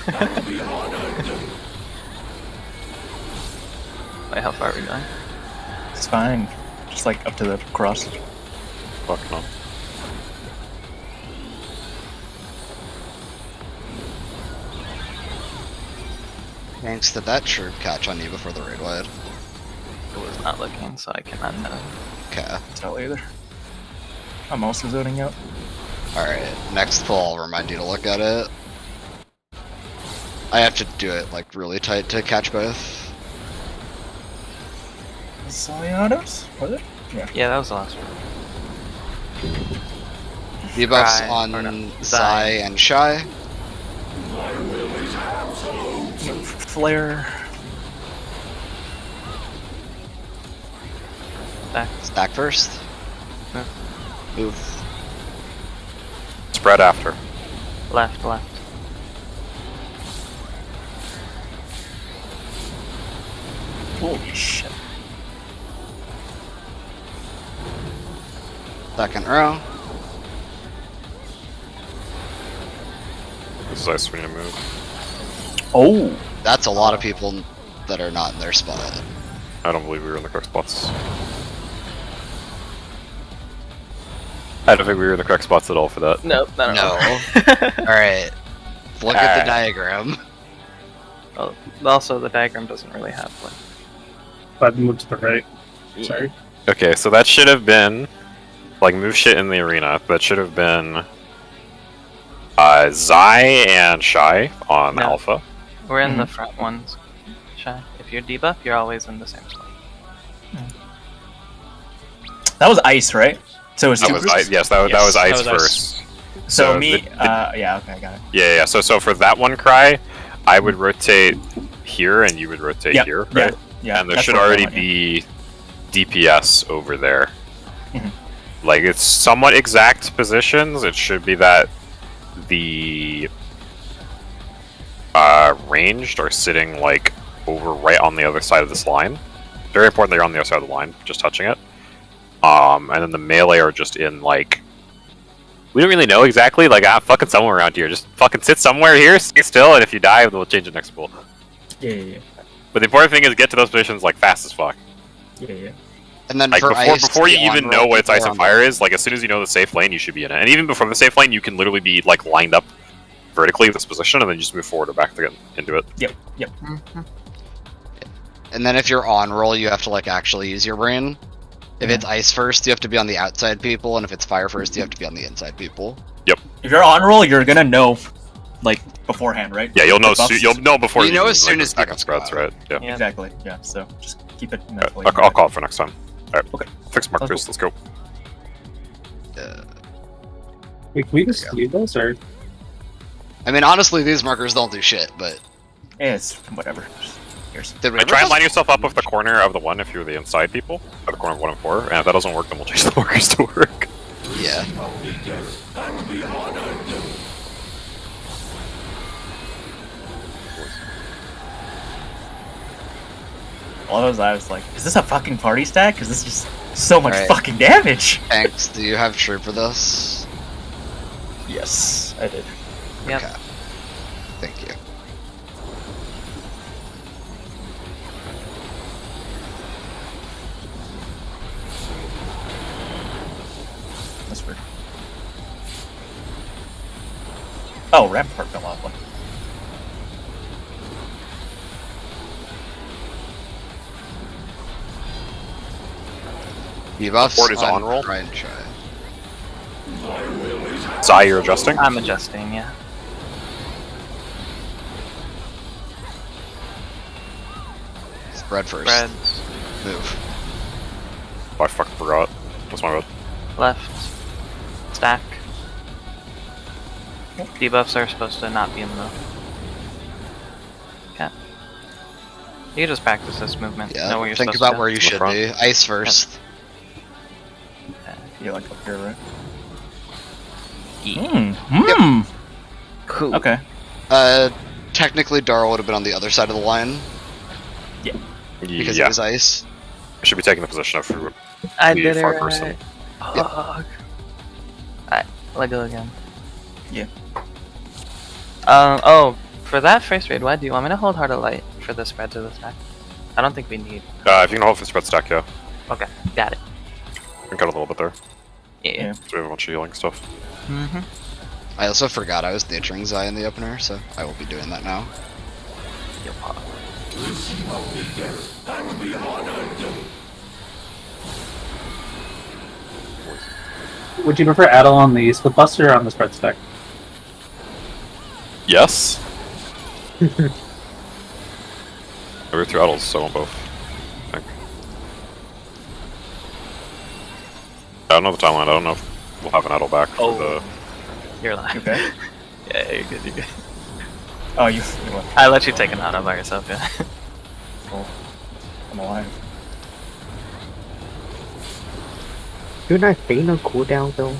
Wait, how far are we going? It's fine. Just like up to the cross. Fuck no. Thanks to that troop catch on you before the raid wide. It was not looking, so I cannot tell. Okay. Tell either. I'm also zoning out. Alright, next pull I'll remind you to look at it. I have to do it like really tight to catch both. Saliados? Was it? Yeah. Yeah, that was the last one. Debuffs Shy, on or no, Zai and Shy. Flare. Back. Stack first. Yeah. Move. Spread after. Left, left. Holy shit. Second row. This is ice, we need to move. Oh! That's a lot of people that are not in their spot. I don't believe we were in the correct spots. I don't think we were in the correct spots at all for that. Nope, I don't No. know. Alright. Look at the diagram. Oh, also, the diagram doesn't really have like. But move to the right. Sorry. Okay, so that should have been, like, move shit in the arena. That should have been Zai and Shy on No. Alpha. We're in the front ones, Shy. If you're debuff, you're always in the same spot. That was ice, right? So it's That two was groups? ice. Yes, that was Yes, ice that was first. So So me, the- yeah, okay, I got it. Yeah. So for that one cry, I would rotate here, and you would rotate Yep, here, yeah, right? yeah. And there that's should where I already went, yeah. be DPS over there. Mhm. Like, it's somewhat exact positions. It should be that the ranged are sitting like over right on the other side of this line. Very important they're on the other side of the line, just touching it. And then the melee are just in like, we don't really know exactly. Like, fucking somewhere around here. Just fucking sit somewhere here, stay still, and if you die, we'll change it next pool. Yeah. But the important thing is get to those positions like fast as fuck. Yeah. And then Like for before, ice, before you the even on-roll know what its people ice are and fire is, like as soon as you know the safe lane, you should be in it. And even before the safe lane, you can literally be like lined up vertically in this position, and then you just move forward or back again into it. Yep. And then if you're on roll, you have to like actually use your brain. If it's ice first, you have to be on the outside people, and if it's fire first, you have to be on the inside people. If you're on roll, you're gonna know, like, beforehand, right? Yeah, you'll know. The buffs? You'll know before You know even, as soon like, as the second people spreads, go out. right? Yeah. Yeah. Exactly, yeah, so just keep it in Yeah, that way. I'll call it for next time. Alright. Okay. Fix markers. Let's go. Wait, can we just leave those or? I mean, honestly, these markers don't do shit, but Yeah, it's whatever. Here's. did we Like, ever try and just- line yourself up with the corner of the one if you're the inside people, or the corner of 1 and 4. And if that doesn't work, then we'll change the markers to work. Yeah. All those I was like, is this a fucking party stack? Cause this is so much Alright. fucking damage. Thanks. Do you have troop for this? Yes, I did. Yep. Okay. Thank you. That's weird. Oh, Rampart fell off one. Debuffs Board is on roll. Try and try. Zai, you're adjusting? I'm adjusting, yeah. Spread first. Red, Move. Oh, I fucking forgot. That's my bad. left, stack. Debuffs are supposed to not be in the. Okay. You can just practice this movement. Yeah. Know where you're Think supposed about to where you the should front. be. Ice first. You're like up here, right? Yeah. Cool. Okay. Technically, Dara would have been on the other side of the line because Yeah, it was ice. I should be taking the position of fruit. I the did it far right. person. Fuck. Alright, let go again. Yeah. Oh, For that first raid, why do you want me to hold Heart of Light for the spread to the stack? I don't think we need. If you can hold for spread stack, yeah. Okay, got it. You can cut a little bit there. Yeah. So we have a bunch of healing stuff. Mm-hmm. I also forgot I was naturing Zai in the opener, so I will be doing that now. Would you prefer Adel on the split buster or on the spread stack? Yes. Every 2 Adels, so I want both. I think. I don't know the timeline. I don't know if we'll have an Adel back for the. You're alive. Okay. Yeah, you're good, you're good. Oh, you. I let you take an auto by yourself, yeah. Cool. I'm alive. Shouldn't I feign on cooldown though?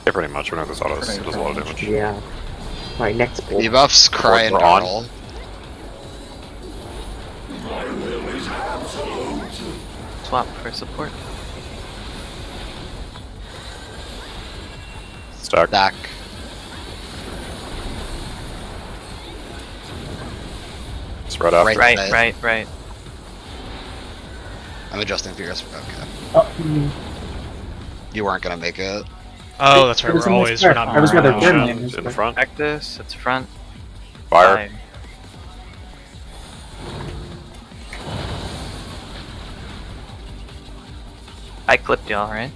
Yeah, pretty much. We know this autos. It does a lot of damage. Yeah. Alright, next ball. Debuffs, Cry, and We're on. Darl. Swap for support. Stack. Stack. Spread after. Right. Right. I'm adjusting for yours. Okay. Oh, You weren't gonna make it. Oh, that's right. It was We're in the always square. we're not. I was rather moving thin around. lane. In the front. Cactus, it's front. Fire. I clipped y'all, right?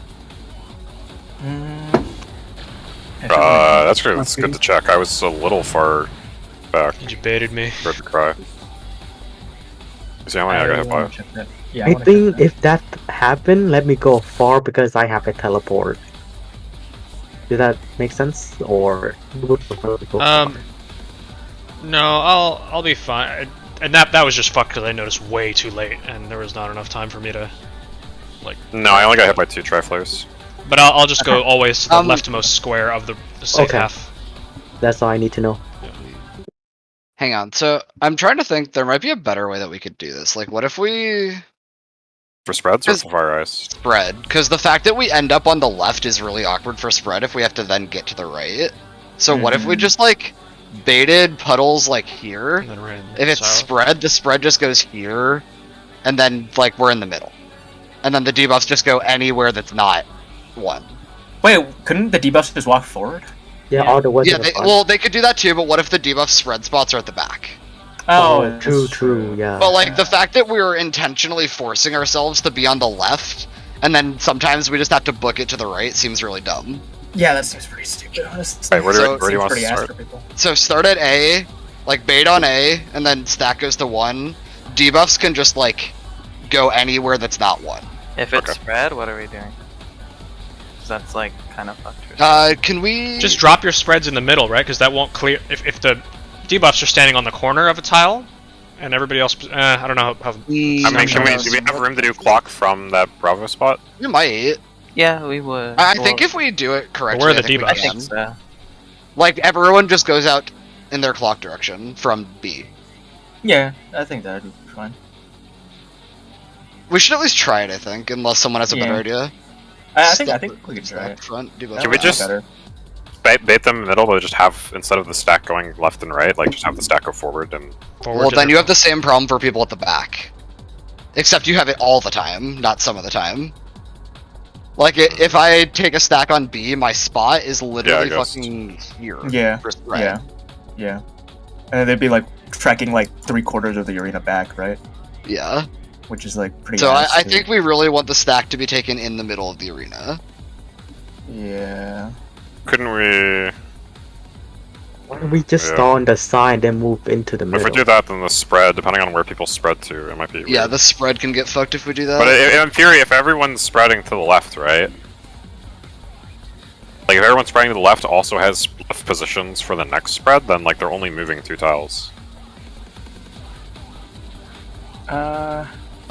That's good. That's good to check. I was a little far back. You baited me. For the cry. See how many I got hit by? Yeah, I think if that happened, let me go far because I have a teleport. Does that make sense? Or you would prefer to go far? No, I'll be fine. And that was just fucked because I noticed way too late, and there was not enough time for me to, like. No, I only got hit by 2 tri-flares. But I'll just go always to the leftmost square of the safe Okay. half. That's all I need to know. Hang on. So I'm trying to think. There might be a better way that we could do this. Like, what if we For spreads or Is- for fire ice? spread? Because the fact that we end up on the left is really awkward for spread if we have to then get to the right. So what if we just like baited puddles like here? And then ran If it's south. spread, the spread just goes here, and then like we're in the middle, and then the debuffs just go anywhere that's not one. Wait, couldn't the debuffs just walk forward? Yeah, all the way Yeah, to the front. well, they could do that too, but what if the debuff spread spots are at the back? Oh, that's true, yeah. But like the fact that we were intentionally forcing ourselves to be on the left, and then sometimes we just have to book it to the right seems really dumb. Yeah, that seems pretty stupid, honestly. Wait, where do So- you want to Pretty ass start? for people. So start at A, like bait on A, and then stack goes to 1. Debuffs can just like go anywhere that's not 1. If it's Okay. spread, what are we doing? 'Cause that's like kind of fucked. or something. Can we Just drop your spreads in the middle, right? Because that won't clear. If the debuffs are standing on the corner of a tile, and everybody else, I don't know how. I mean, do we have room to do clock from that Bravo spot? You might. Yeah, we would. I think if we do it correctly, Where are the I think we debuffs? I can. think so. Like everyone just goes out in their clock direction from B. Yeah, I think that'd be fine. We should at least try it, I think, unless someone has a better Yeah. idea. I think we could try Stack it. front, debuff. Can we That'd be just- better. Bait them in the middle, but just have, instead of the stack going left and right, like just have the stack go forward and... Forward Well, to then the- you have the same problem for people at the back. Except you have it all the time, not some of the time. Like, if I take a stack on B, my spot is literally guess. fucking here. Yeah, for spread. yeah. And they'd be like tracking like 3/4 of the arena back, right? Yeah. Which is like pretty. So ass, I too. think we really want the stack to be taken in the middle of the arena. Yeah. Couldn't we... Why don't we just Yeah. start on the side and move into the If middle? we do that, then the spread, depending on where people spread to, it might be Yeah, weird. the spread can get fucked if we do that. But in theory, if everyone's spreading to the left, right? Like, if everyone spreading to the left also has left positions for the next spread, then, like, they're only moving 2 tiles.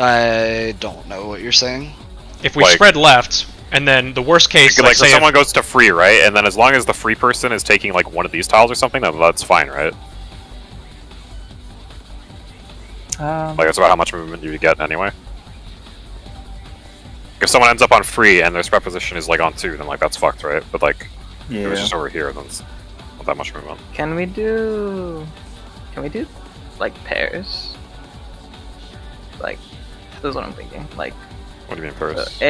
I don't know what you're saying. If we like- spread left, and then the worst case, Like, so say someone goes to free, right? And then as long as the free person is taking, like, one of these tiles or something, then that's fine, right? Like, that's about how much movement you get anyway. If someone ends up on free and their spread position is, like, on 2, then, like, that's fucked, right? But, like, if it was Yeah. just over here, then it's not that much movement. Can we do we do like pairs? Like, this is what I'm thinking. Like, What do you mean so first?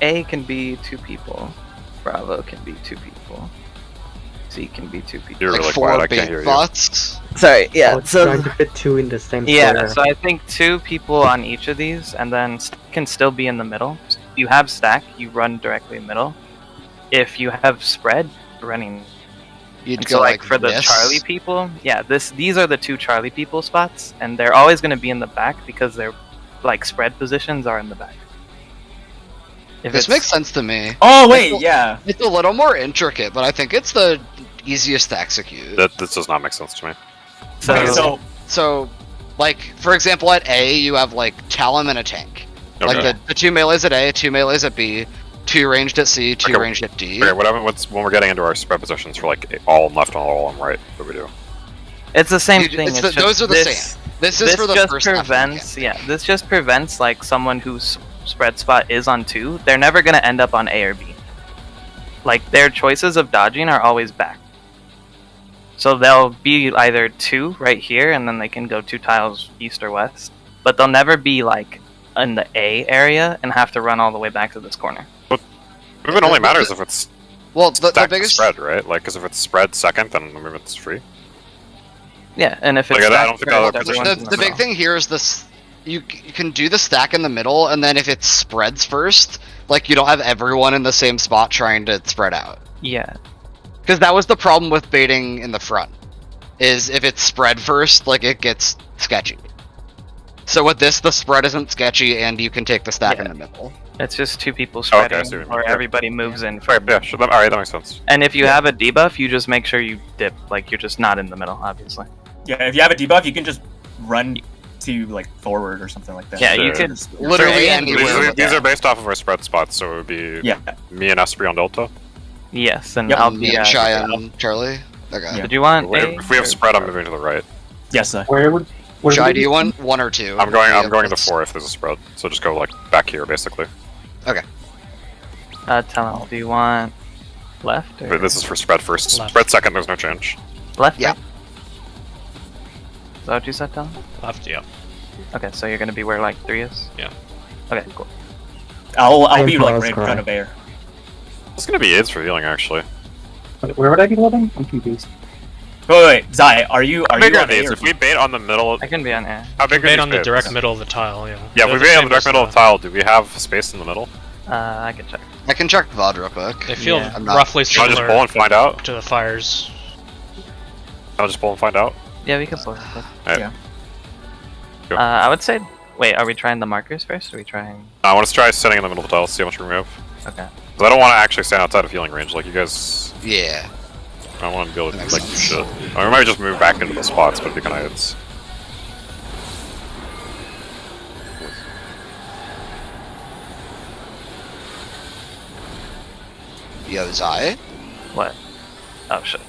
A can be 2 people. Bravo can be 2 people. C can be 2 people. You're Like really 4 quiet. I can't bait hear you. bots. Sorry, yeah. Oh, trying to fit 2 in the same Yeah, square. so I think 2 people on each of these, and then can still be in the middle. You have stack, you run directly middle. If you have spread, running. You'd And go so like for the this. Charlie people, yeah, these are the 2 Charlie people spots, and they're always going to be in the back because their like spread positions are in the back. If This it's- makes sense to me. Oh wait, yeah. It's a little more intricate, but I think it's the easiest to execute. This does not make sense to me. So, Okay, so So, like, for example, at A, you have, like, Talon and a tank. Okay. Like, the 2 melees at A, 2 melees at B, 2 ranged at C, 2 Okay. ranged at D. Okay, when we're getting into our spread positions for like all on left and all on right, what do we do? it's the same Dude, thing. it's It's the- just those are the this, same. This is for the just first half of the prevents, campaign. yeah, this just prevents like someone whose spread spot is on 2. They're never gonna end up on A or B. Like their choices of dodging are always back. So they'll be either 2 right here, and then they can go 2 tiles east or west. But they'll never be like in the A area and have to run all the way back to this corner. Movement only matters if it's Well, the stacked biggest... spread, right? Like, because if it's spread second, then the movement's free. Yeah, and if it's Like, I stacked don't think first, I'll everyone's position- in The big middle. thing here is this... You can do the stack in the middle, and then if it spreads first, like, you don't have everyone in the same spot trying to spread out. Yeah, Because that was the problem with baiting in the front. Is if it's spread first, like, it gets sketchy. So with this, the spread isn't sketchy, and you can take the stack in Yeah. the middle. it's just 2 people Okay, I spreading, see what you or mean. everybody moves in. Okay, yeah, sure. Alright, that makes sense. And if you have a debuff, you just make sure you dip. Like you're just not in the middle, obviously. yeah, if you have a debuff, you can just run to like forward or something like that. Yeah, you Sure. could Literally Right. anywhere. with These that. are based off of our spread spots, so it would be Yeah. me and Esprit on Delta. Yes, and Yep. I'll Me be. and Shy and Charlie. Okay. Yeah. Did you want A? If we have or- spread, I'm moving to the right. Yes. Where would Shy, do you want 1 or 2? I'm going Yeah, to let's- 4 if there's a spread. So just go like back here, basically. Tell him. Do you want left or But this is for spread first. Left. Spread second, there's no change. left? Yeah. Right? Is that what you said, Tell him? Left, yeah. Okay, so you're gonna be where like 3 is. Yeah. Okay, cool. I'll be like Impulse right in front cry. of Air. It's gonna be aids for healing, actually. Where would I be living? I'm confused. Wait, Zai, are you How big are on A these? or If we bait on the middle, I can be on A. how big are Bait these on the baits? direct middle of the tile, yeah. Yeah, if They're we the bait on same the direct as middle of the tile, do we have space in the middle? I can check. I can check VOD real quick. They feel Yeah. I'm not- roughly I'll just pull similar and find out. to the fires. I'll just pull and find out. Yeah, we can pull it. Alright. Go. I would say. Wait, are we trying the markers first? Or are we trying? I want to try sitting in the middle of the tile, see how much room we have. Okay. Because I don't want to actually stand outside of healing range. Like you guys, Yeah. I want to be able to Makes like sense. shit. Or we might just move back into the spots, but it'd be kind of hits. Yo, Zai? What? Oh shit.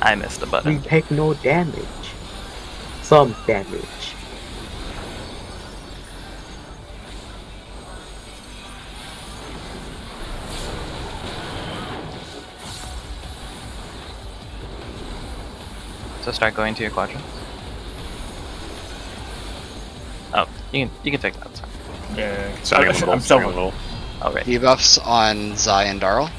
I missed the We button. take no damage. Some damage. So start going to your quadrants. Oh, you can take that. Sorry. Yeah. Standing in the middle. I'm Standing in the so middle. Oh right. Debuffs on Zai and Darl.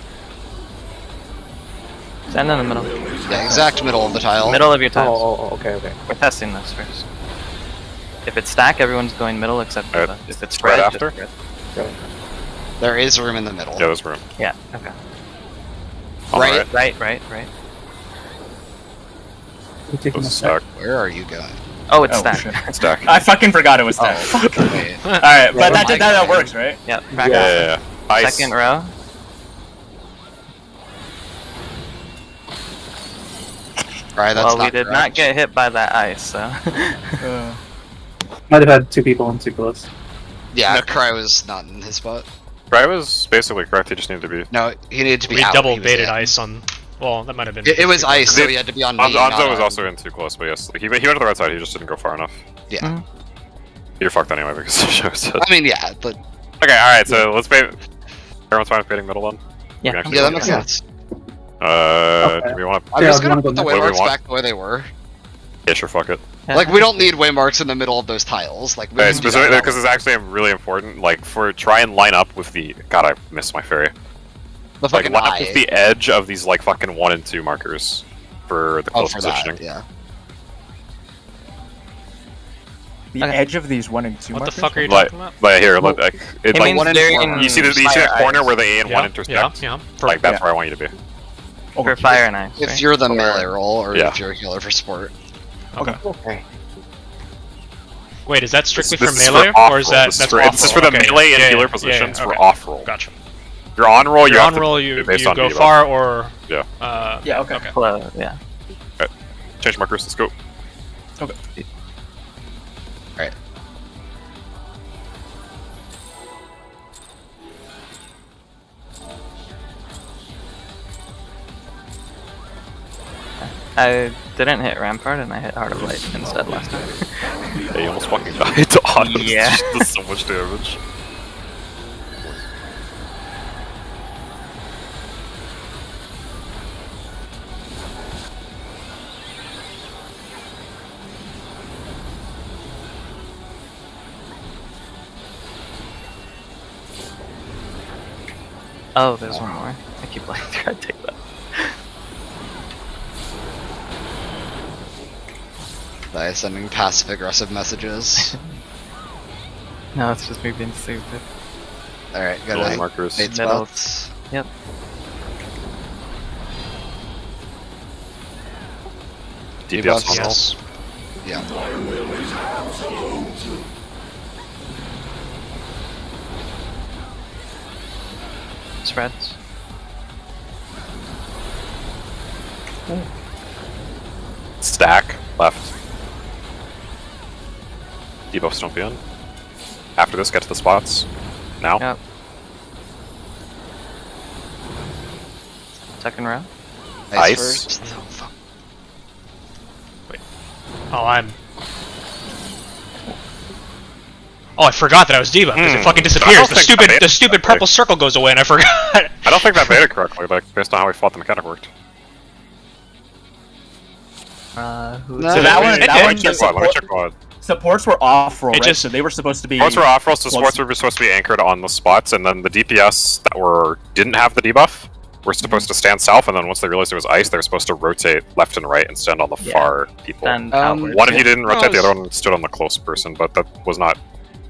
Stand in the middle. Yeah, exact middle of the tile. Middle of your tiles. Okay, okay. We're testing this first. If it's stack, everyone's going middle except for Alright, the. If it's spread spread, after? just spread. There is room in the middle. Yeah, there's room. Yeah. Okay. On the Right. right. Right. I'm taking a Those sec. stack. Where are you going? Oh, it's Oh, stack. shit. Stack. I fucking forgot it was Oh, that. fuck. Wait. Alright, but Yeah, that works, right? Yeah. Yeah, Practice. yeah, yeah. Ice. Second row. Alright, that's Well, we not did not correct. get hit by that ice, so. Might have had 2 people and 2 close. Yeah, No. Cry was not in his spot. Cry was basically correct. He just needed to be. No, he needed to be We out. double He was baited in. ice on. Well, that might have been. It was ice, so It- he had to be on me. Anzo not was on- also in too close, but yes, like, he went to the right side. He just didn't go far enough. Yeah. Mhm. You're fucked anyway because the show said. I mean, yeah, but Okay, all right. So let's bait. Everyone's fine with baiting middle then. Yeah. We can actually yeah, that do makes it. sense. Do we want to? I'm Yeah, just do you gonna wanna go put the next? What do we waymarks want? back the way they were. Yeah, sure, fuck it. Yeah. Like, we don't need waymarks in the middle of those tiles. Like, we Okay, can do that specifically without because it's actually really important. Like, for try and line up with the. God, I missed my fairy. the Like, fucking line up eye. with the edge of these like fucking 1 and 2 markers for the Oh, close for positioning. that, yeah. The Okay. edge of these 1 and 2 What the markers? fuck are you Like, talking about? but here, look, like, it, It like means one in they're four. in you see that fire corner ice. where the A and 1 Yeah, intersect. yeah. Like that's Yeah. where I want you to be. Oh, For fire and ice. If right? you're the melee roll, or Yeah. if you're a healer for sport. Okay. Okay. Wait, is that strictly This for is melee, off or is roll. that This is that's for, off this is roll? for the Okay, melee and yeah, healer yeah, positions yeah, for okay. off roll. Gotcha. If you're on roll, you You're have on roll, to you do based you on go debuff. far or Yeah. Yeah, okay. Well, yeah. Change markers. Let's go. I didn't hit Rampart and I hit Heart of Light instead last time. Yeah, you almost fucking died to auto. Yeah. It does so much damage. Oh, there's one more. I keep like trying to take that. By sending passive aggressive messages. No, it's just me being stupid. Alright, go Roll to markers. 8 Middle. spots. Yep. DPS on roll. Yes. Yeah. Spreads. Stack left. Debuffs don't be in. After this, get to the spots. Now. Yep. Second row. Ice. First. Oh, fuck. Oh, Oh, I forgot that I was debuffed because it Hmm. fucking I disappears. don't The think stupid, that the stupid correctly. purple circle goes away, and I forgot. I don't think that made it correctly, like based on how we thought the mechanic worked. Who? No, So that one, It that did. one, Check the quad, let me support, check quad. supports were off roll, It right? just- So they were supposed to be. Sports were off roll, so Close. sports were supposed to be anchored on the spots, and then the DPS that didn't have the debuff were supposed to stand south, and then once they realized there was ice, they were supposed to rotate left and right and stand on the Yeah. far people. And Um, outward. One of you didn't rotate, the No, other one stood on the close person, but that was not.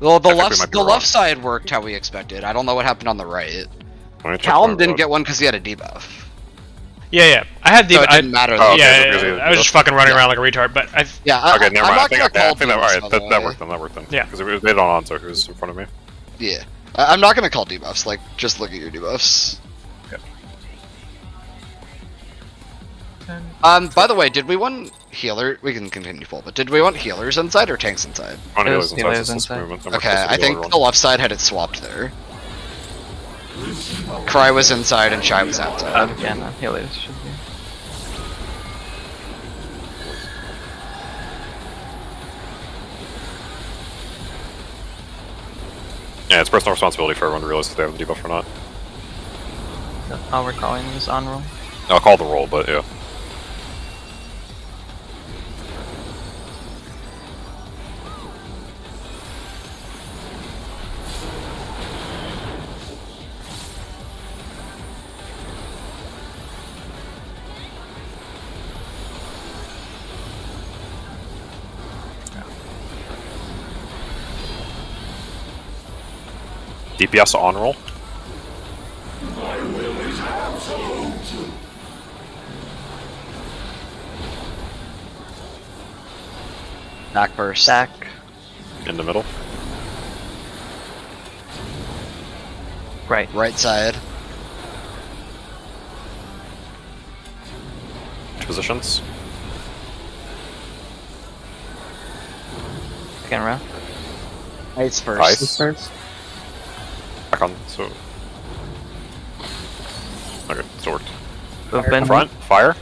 Well, the Technically, left, might be the wrong. left side worked how we expected. I don't know what happened on the right. Let me check Callum my didn't road. get one because he had a debuff. Yeah. I had So debuff. it didn't matter. Oh, though. okay, yeah, because he had I was just fucking running around like a retard, but I. Yeah, Okay, never I'm mind. not gonna I call think that, debuffs, alright, by the that way. worked then. That worked then. Yeah. Because it was made on Anzo, who was in front of me. Yeah. I'm not gonna call debuffs, like, just look at your debuffs. By the way, did we want healer? We can continue full, but did we want healers inside or tanks inside? On It was healers healers inside, so inside. movement. and we're Okay, supposed to I do think everyone. the left side had it swapped there. Cry was inside and Shy was outside. Yeah, no, healers should be. Yeah, it's personal responsibility for everyone to realize if they have the debuff or not. All we're calling is on roll. I'll call the roll, but yeah. DPS on roll. Back first. Stack. In the middle. Right. Right side. Positions. Second row. Ice first. Ice. First. Back on, so. Okay, so it worked. Open. Front, fire.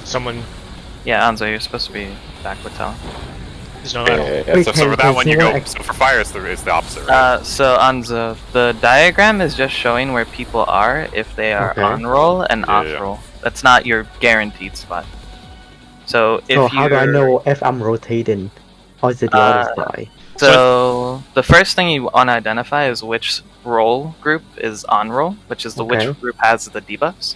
Someone. Yeah, Anzo, you're supposed to be back with Talon. There's no metal. So for that one, you go. Wait, So for fire, it's the opposite, right? So on the diagram is just showing where people are if they are Okay. on roll and Yeah, off yeah. roll. That's not your guaranteed spot. So if So how do I you're- know if I'm rotating? Or is it the other side? So the first thing you want to identify is which roll group is on roll, which is the Okay. which group has the debuffs.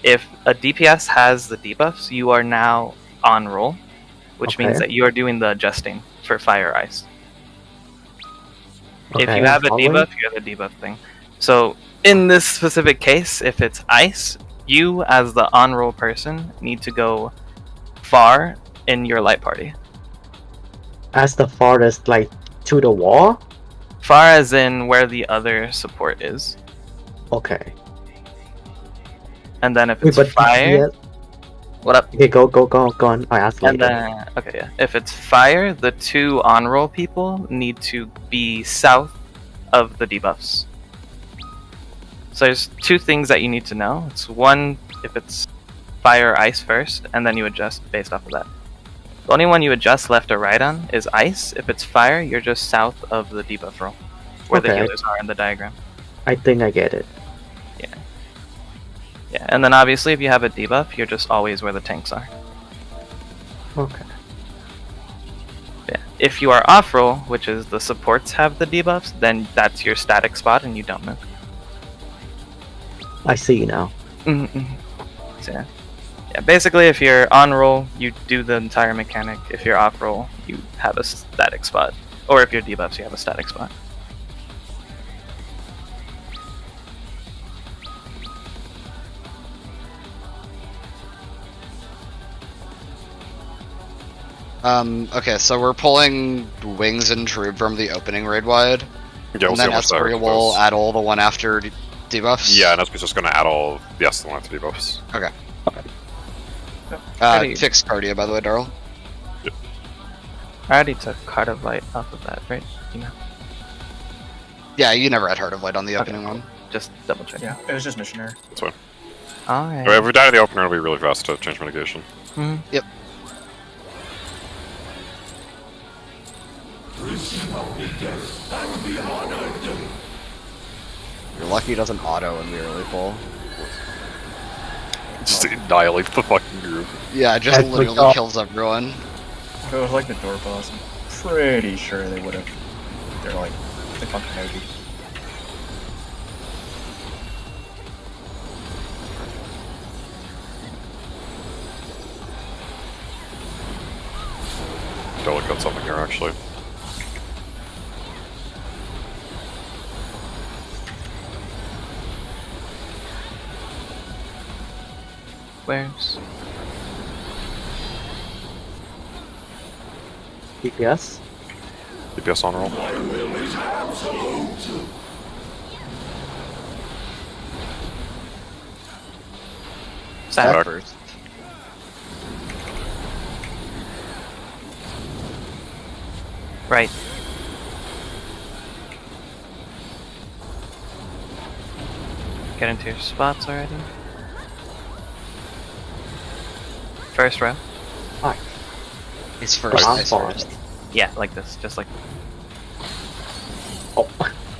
If a DPS has the debuffs, you are now on roll, which means Okay. that you are doing the adjusting for fire ice. If Okay, you have a following. debuff, you have a debuff thing. So in this specific case, if it's ice, you as the on roll person need to go far in your light party. As the farthest, like, to the wall? Far as in where the other support is. Okay. And then if Wait, it's but fire, what up? Okay, go on. I ask And later. then okay, yeah. If it's fire, the two on roll people need to be south of the debuffs. So there's two things that you need to know. It's one, if it's fire or ice first, and then you adjust based off of that. The only one you adjust left or right on is ice. If it's fire, you're just south of the debuff roll, where the Okay. healers are in the diagram. I think I get it. Yeah, and then obviously if you have a debuff, you're just always where the tanks are. Okay. Yeah. If you are off roll, which is the supports have the debuffs, then that's your static spot and you don't move. I see now. Mm-hmm. So, yeah, basically if you're on roll, you do the entire mechanic. If you're off roll, you have a static spot. Or if you're debuffs, you have a static spot. Okay, so we're pulling Wings and Troob from the opening raid wide, Yeah, we'll and see then how much that Esprit will goes. add all the one after debuffs. Yeah, and Esprit's just gonna add all the one after debuffs. Alrighty. Fixed cardio, by the way, Darrell. I already took Card of Light off of that, right? You know, Yeah, you never had Heart of Light on the Okay. opening one. just double check. Yeah, it was just missionary. That's fine. Alright. If we die to the opener, it'll be really fast to change mitigation. Mhm. Yep. You're lucky it doesn't auto when we early pull. Just annihilate the fucking group. Yeah, it just That's literally like- kills everyone. If it was like the door boss, I'm pretty sure they would have. They're like, they fucking maybe. Don't got something here actually. Where's... DPS? DPS on roll. Back. Back. First. Right. Get into your spots already. First row. He's first. I'm Ice far. first. Yeah, like this, just like Oh,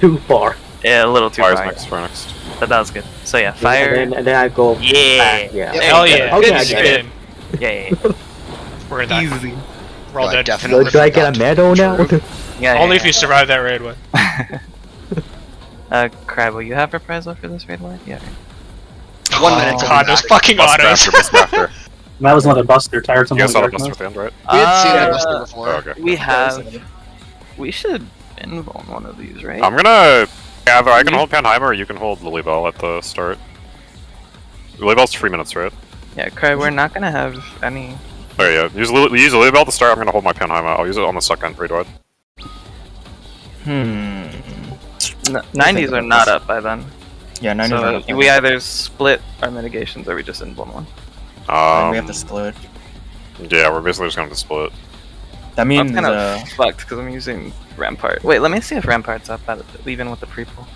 too far. yeah, a little too Fire's far. next, fire next. But that was good. So yeah, fire. And then I go Yeah. back. Yeah. Yep. Hell yeah. Okay, Good I get spin. Yeah, yeah, We're gonna die. Easy. We're all I dead. definitely So do I get forgot a medal now? True. yeah. Only if you survive that raid one. Crab, will you have reprisal for this raid one? Yeah. 1 minute. Oh till god, we those die. fucking Bust autos. after, bust after. That was not a buster. Tired You someone guys saw the working buster on. with the end, right? We had seen that Uh, Buster before. Oh, okay. We have. We should invuln one of these, right? I'm gonna gather. I can hold Panheimer, or you can hold Lilybell at the start. Lilybell's 3 minutes, right? Yeah, Crab, we're not gonna have any. Okay, yeah. Use Lilybell to start. I'm gonna hold my Panheimer. I'll use it on the second raid wide. 90s are not up by then. Yeah, 90 So we either split our mitigations or we just invuln one. we have to split. Yeah, we're basically just gonna split. That I'm means kind of fucked because I'm using Rampart. Wait, let me see if Rampart's up even with the pre-pull.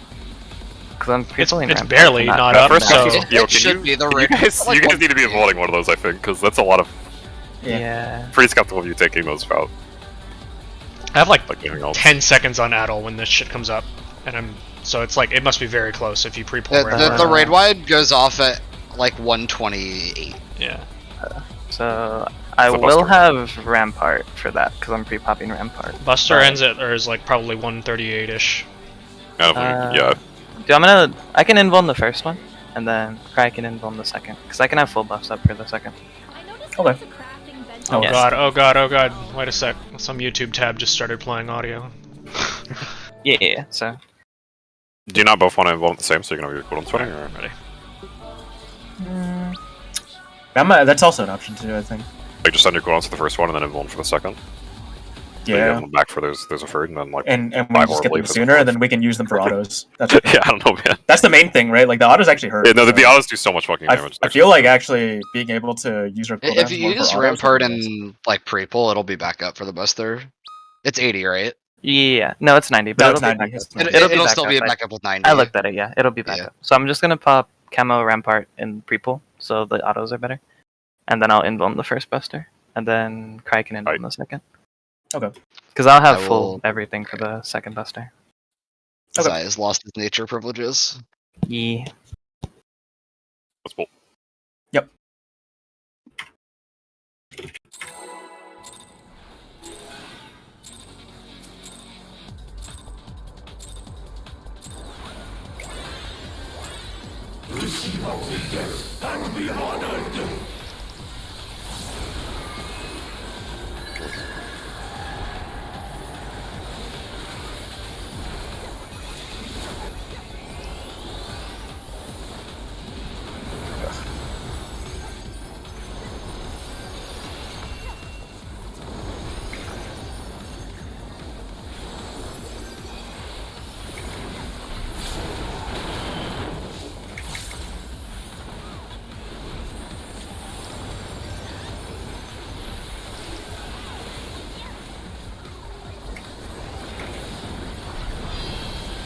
Because I'm It's pre-pulling it's Rampart, barely but not That up, first so... half is- Yo, It can should you- be the You raid. guys, Like, you guys need to be avoiding one of those, I think, because that's a lot of Yeah. pretty skeptical of you taking those out. I have like anything else. 10 seconds on Addle when this shit comes up, and so it's like it must be very close if you pre-pull The, Rampart. the raid wide goes off at like 128. Yeah. So I The will Buster. have Rampart for that because I'm pre-popping Rampart. Buster Right. ends at or is like probably 138-ish. Yeah. I can invuln the first one, and then Cry can invuln the second, because I can have full buffs up for the second. Okay. Oh Yes. god, oh god, oh god. Wait a sec. Some YouTube tab just started playing audio. Yeah, so Do you not both want to involve the same so you can have your cooldown sweating? Or? Ready. That's also an option too, I think. Like just send your cooldowns to the first one and then involve for the second. So you Yeah. have them back for there's a third and then like And we Buy just get horribly them for the sooner, fourth. and then we can use them for autos. That's yeah, I don't know, man. that's the main thing, right? Like the autos actually hurt. Yeah, no, the so autos do so much fucking damage. I feel like actually being able to use our cooldowns If you more for use autos Rampart would be nice. and like pre-pull, it'll be back up for the Buster. It's 80, right? yeah, no, it's 90, but No, it'll it's be 90. back It's up. 90. It'll be It'll back still up. be back up with 90. I looked at it, yeah, it'll be back Yeah. up. So I'm just gonna pop Camo Rampart in pre-pull, so the autos are better, and then I'll invuln the first Buster, and then Cry can invuln the second. Okay. Because I'll have I full will- everything for the second Buster. Okay. Zai has lost his nature privileges. Yeah. Let's bolt. Yep.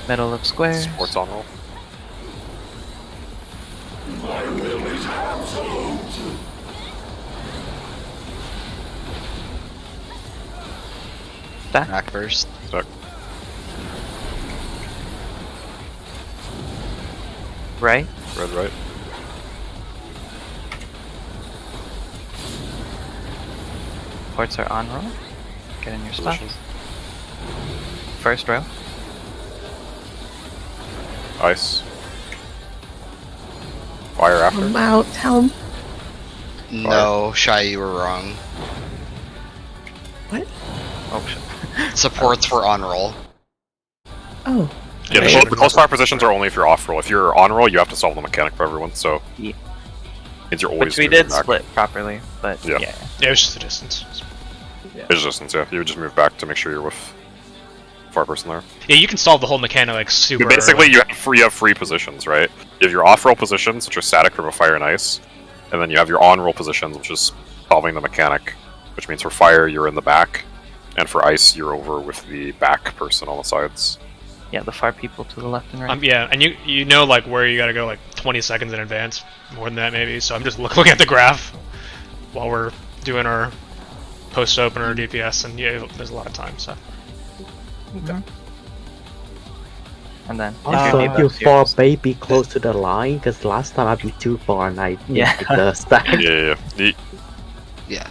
Middle of square. Sports on roll. Back first. Stuck. Right. Red, right. Ports are on roll. Get in your spots. Position. First row. Ice. Fire after. I'm out. Help. No, Shy, you were wrong. Oh shit. Supports for on roll. Oh. Yeah, the close fire positions are only if you're off roll. If you're on roll, you have to solve the mechanic for everyone, so Yeah. means you're always Which we moving did back. split properly, but Yeah. yeah. Yeah, it was just the distance. Resistance, yeah. You would just move back to make sure you're with far person there. Yeah, you can solve the whole mechanic like super Basically, early. you have free positions, right? You have your off-roll positions, which are static from a fire and ice, and then you have your on-roll positions, which is solving the mechanic, which means for fire you're in the back, and for ice you're over with the back person on the sides. Yeah, the far people to the left and right. Yeah, and you know like where you gotta go like 20 seconds in advance, more than that maybe. So I'm just looking at the graph while we're doing our post open or DPS, and yeah, there's a lot of time. So And then Also, if if you debuffs, fall yours. baby close to the line, because last time I'd be too far and I Yeah. missed the stack. Yeah. Yeah.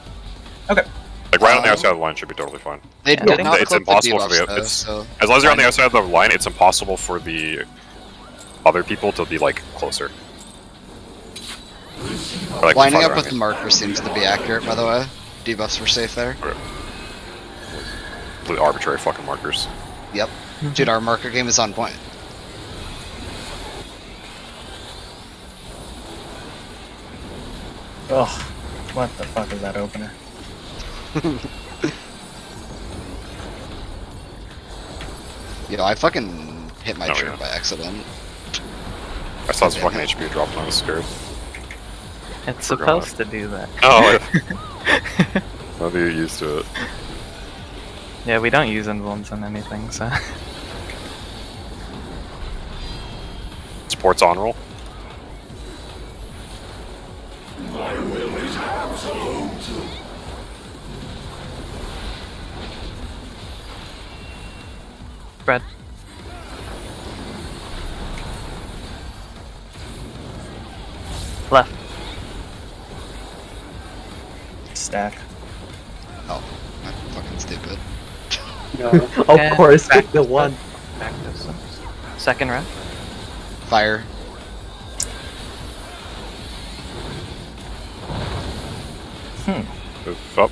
Like right on the outside of the line should be totally fine. They Yeah, did not it's clip the impossible for debuffs, the- though, it's- so As long as you're on the outside of the line, it's impossible for the other people to be like closer. Or, like, lining farther up with on the marker seems to be accurate, by the way. Debuffs were safe there. the arbitrary fucking markers. Yep. Dude, our marker game is on point. Ugh, what the fuck is that opener? Yo, I fucking hit my Oh, trigger yeah. by accident. I saw this fucking HP drop and I was scared. It's Forgot. supposed to do that. Oh, I'll be used to it. Yeah, we don't use invulns on anything, so Sports on roll. Spread. Left. Stack. Oh, I'm fucking stupid. Of Yeah, course, back pick the to one. Back to some. Second round. Fire. Move up.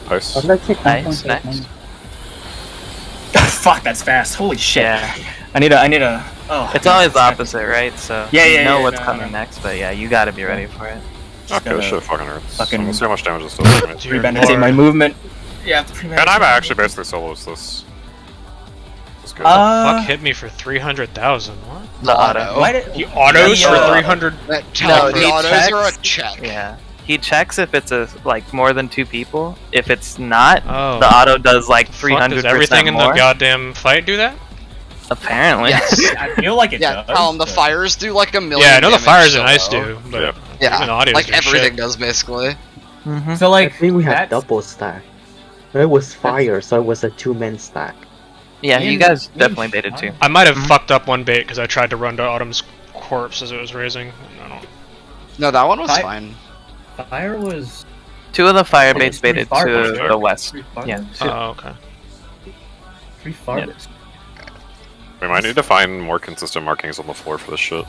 Nice. What did I take? Nice. 1.8? Next. Fuck, that's fast. Holy shit. Yeah. I need a. Oh. It's always the opposite, right? So Yeah, you yeah, know yeah, what's no, coming no. next, but yeah, you gotta be ready for it. Okay, this shit fucking hurts. Fucking- Let's see how much damage this does. to me. Dear Premeditate Lord. my movement. Yeah, have to premeditate. And I'm actually basically solos this. That's good. Fuck hit me for 300,000. What? The auto. Why did He autos Yeah, for 300. That No, the he autos checks. are a check. Yeah. He checks if it's a like more than 2 people. If it's not, Oh. the auto does like Fuck, 300% does everything in more. the goddamn fight do that? Apparently. Yes. I feel like it Yeah, does. the but- fires do like a million. Yeah, I know the damage fires solo. and ice do, but Yeah. Yeah, even the audios like do everything shit. does basically. hmm So I like, think we had that's- double stack. It was fire, so it was a 2-man stack. Yeah, you Ian- guys Ian definitely sh- baited too. I might have Mhm. fucked up one bait because I tried to run to Autumn's corpse as it was raising. I don't. No, that one was Fi- fine. Fire was. 2 of the fire Oh, baits three baited far to baits. the west. Three far Yeah. baits. Oh, okay. 3 farthest. We might need to find more consistent markings on the floor for this shit.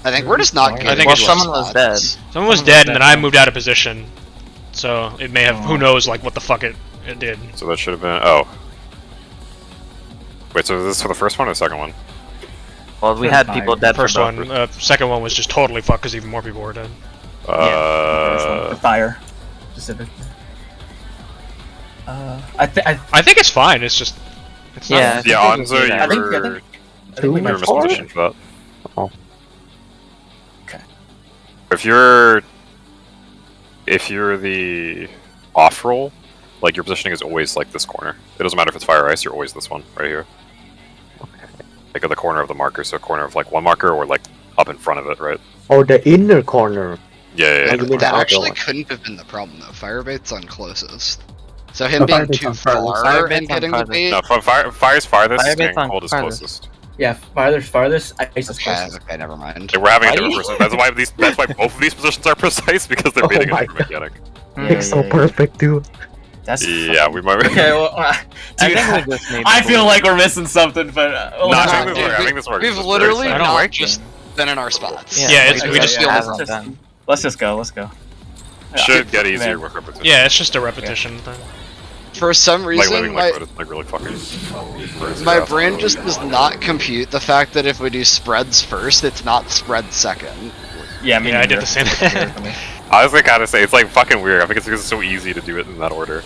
I think we're just not I getting. think well, it's- someone was spots. Someone was dead, and then I moved out of position. So it may have. Oh. Who knows? Like what the fuck it did. So that should have been. Oh. Wait, so is this for the first one or the second one? Well, we For had fire. people dead First for both. one, second one was just totally fucked because even more people were dead. First one, the fire. Specifically. I I think it's fine. It's just. It's not. Yeah. Yeah, I think we Anzo, can do that. I think- you I were think we you were might fall. mispositioned for that. Oh. Okay. If you're the off roll, like your positioning is always like this corner. It doesn't matter if it's fire or ice, you're always this one right here. Like at the corner of the marker, so corner of like one marker or like up in front of it, right? Oh, the inner corner. Yeah. you mean That the other actually one. couldn't have been the problem though. Firebait's on closest. So him Oh, being Firebait's too on farthest. far Firebait's and on getting the farthest. bait. No, fire's farthest, Firebait's and on cold is farthest. closest. Yeah, farthest. Ice is Okay, closest. okay, never mind. Like, we're having a Why? different person. That's why both of these positions are precise because they're Oh beating a my different mechanic. It's so perfect, dude. That's Yeah, we might. Okay, well, dude, I think we just need I to- feel like we're missing something, but No, I think Dude, this works. I think this works. We've This is literally very I don't not work. just been in our spots. Yeah, Yeah, it's- we we just just feel hasn't this. done. Let's just go. Let's go. Should get Man. easier with repetition. Yeah, it's just a repetition thing. For some Like reason, living like really fucking. my brain just does not compute the fact that if we do spreads first, it's not spread second. Yeah, me Yeah, I did neither. the same. That's weird for me. I was gonna say it's like fucking weird. I think it's because it's so easy to do it in that order.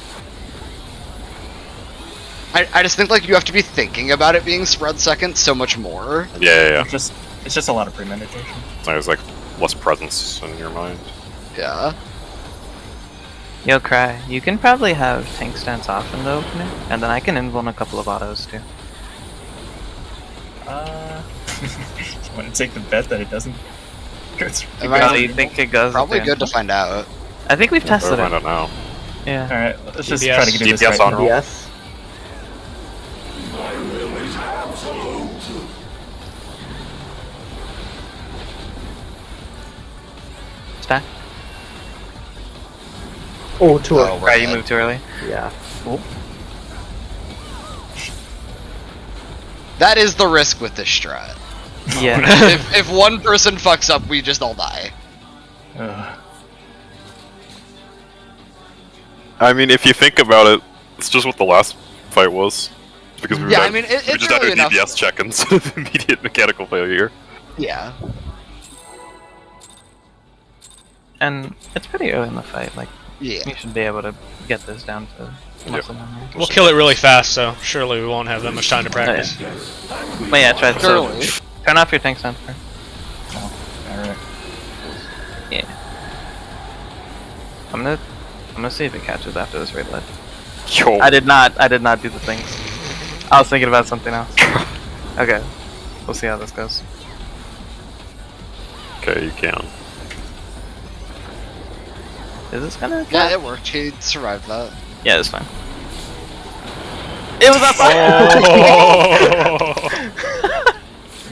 I just think like you have to be thinking about it being spread second so much more. Yeah. It's just a lot of premeditation. So there's like less presence in your mind. Yeah. Yo, Cry, you can probably have tank stance off in the opener, and then I can invuln a couple of autos too. You want to take the bet that it doesn't go through? Am I- Oh, you think it goes? Probably there? good to find out. I think we've I tested don't it. know. Yeah. Alright, let's just DPS. try to get this DPS right. on roll. Yes. Stack. Oh, too Oh, early. we're Right, you dead. moved too early. Yeah. That is the risk with this strat. Yeah. if one person fucks up, we just all die. Ugh. I mean, if you think about it, it's just what the last fight was. Because we Yeah, had, I mean, we it's just had really a enough. DPS check instead of immediate mechanical failure. Yeah. And it's pretty early in the fight. Like, Yeah. we should be able to get this down to muscle memory. We'll kill it really fast, so surely we won't have that much time to practice. But yeah, try to Surely. turn off your tank stance first. Alright. Yeah. I'm gonna see if it catches after this raid light. Yo, I did not do the thing. I was thinking about something else. Okay. We'll see how this goes. okay, you can. Is this gonna Yeah, it worked. He survived that. Yeah, it's fine. It was outside!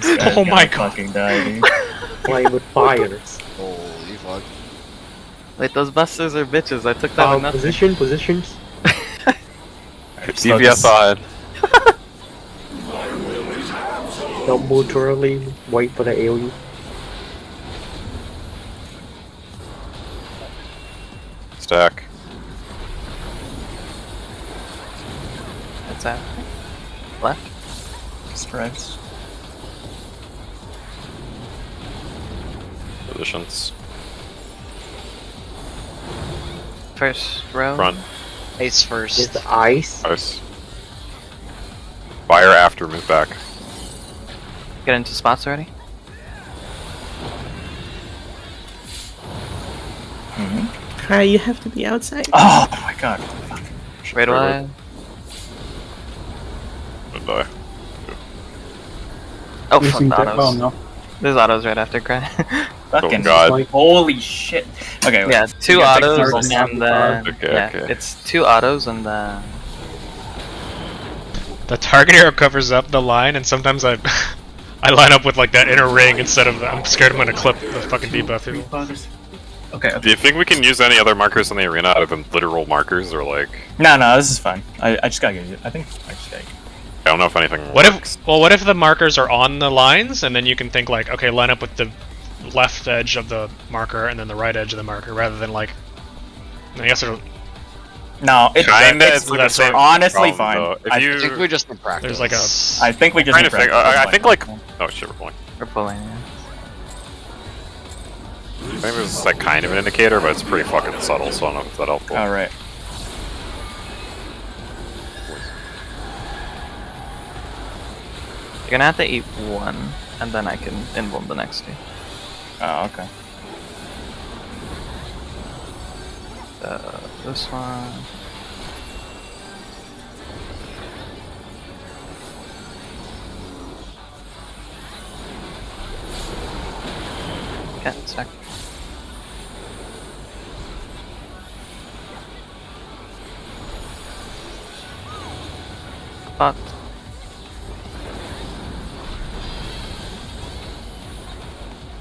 Oh, oh my god. Fucking die, dude. Play with fires. Holy fuck. Wait, those busters are bitches. I took that with nothing. Positions. DPS on. Don't move too early. Wait for the AoE. Stack. What's that? Left? Spreads. Positions. First row. Front. Ace first. Is the ice? Nice. Fire after, move back. Get into spots already? Hi, you have to be outside. Oh my god. Fuck. Right away. Don't die. Oh, fuck Using the the- autos. Oh no. There's autos right after cry. Fucking God. Like, holy shit. Okay, wait. Yeah, two You got big autos circles. and then Okay, yeah, okay. it's two autos and then The target arrow covers up the line, and sometimes I I line up with like that inner ring instead of I'm scared I'm gonna clip the fucking debuff people. Okay, Do okay. you think we can use any other markers in the arena other than literal markers, or like... No, this is fine. I just gotta get it. I think I just gotta get it. I don't know if anything What works. if what if the markers are on the lines, and then you can think like, okay, line up with the left edge of the marker and then the right edge of the marker, rather than like, I guess it'll, No, it's Kinda, it's it's like the same honestly problem, fine. though. If I, you- I think we just need practice. there's like a I think we just Trying need to figure- practice. I think like... Oh shit, we're pulling. we're pulling. Yeah. I think this is like kind of an indicator, but it's pretty fucking subtle, so I don't know if it's that helpful. Alright. You're gonna have to eat one, and then I can invuln the next two. Oh, okay. This one. Okay, sec. Spot.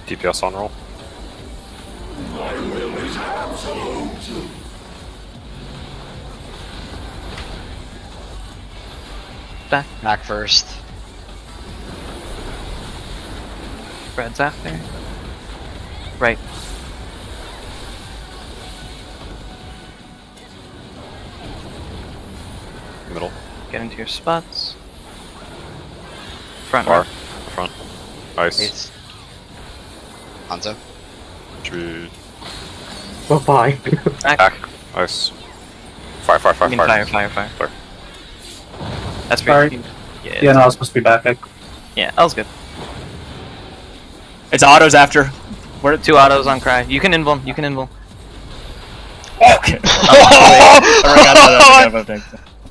DPS on roll. Back. Back first. Spreads after. Right. Middle. Get into your spots. Front Far. row. Front. Ice. Ace. Hanzo. Tree. Bye. Back. Back. Ice. Fire, fire, I fire, mean, fire. fire. Fire. That's Sorry. pretty. Yeah, no, I was supposed to be back. Yeah, that was good. It's autos after. Where Two autos on cry. You can invuln. You can invuln. Okay. I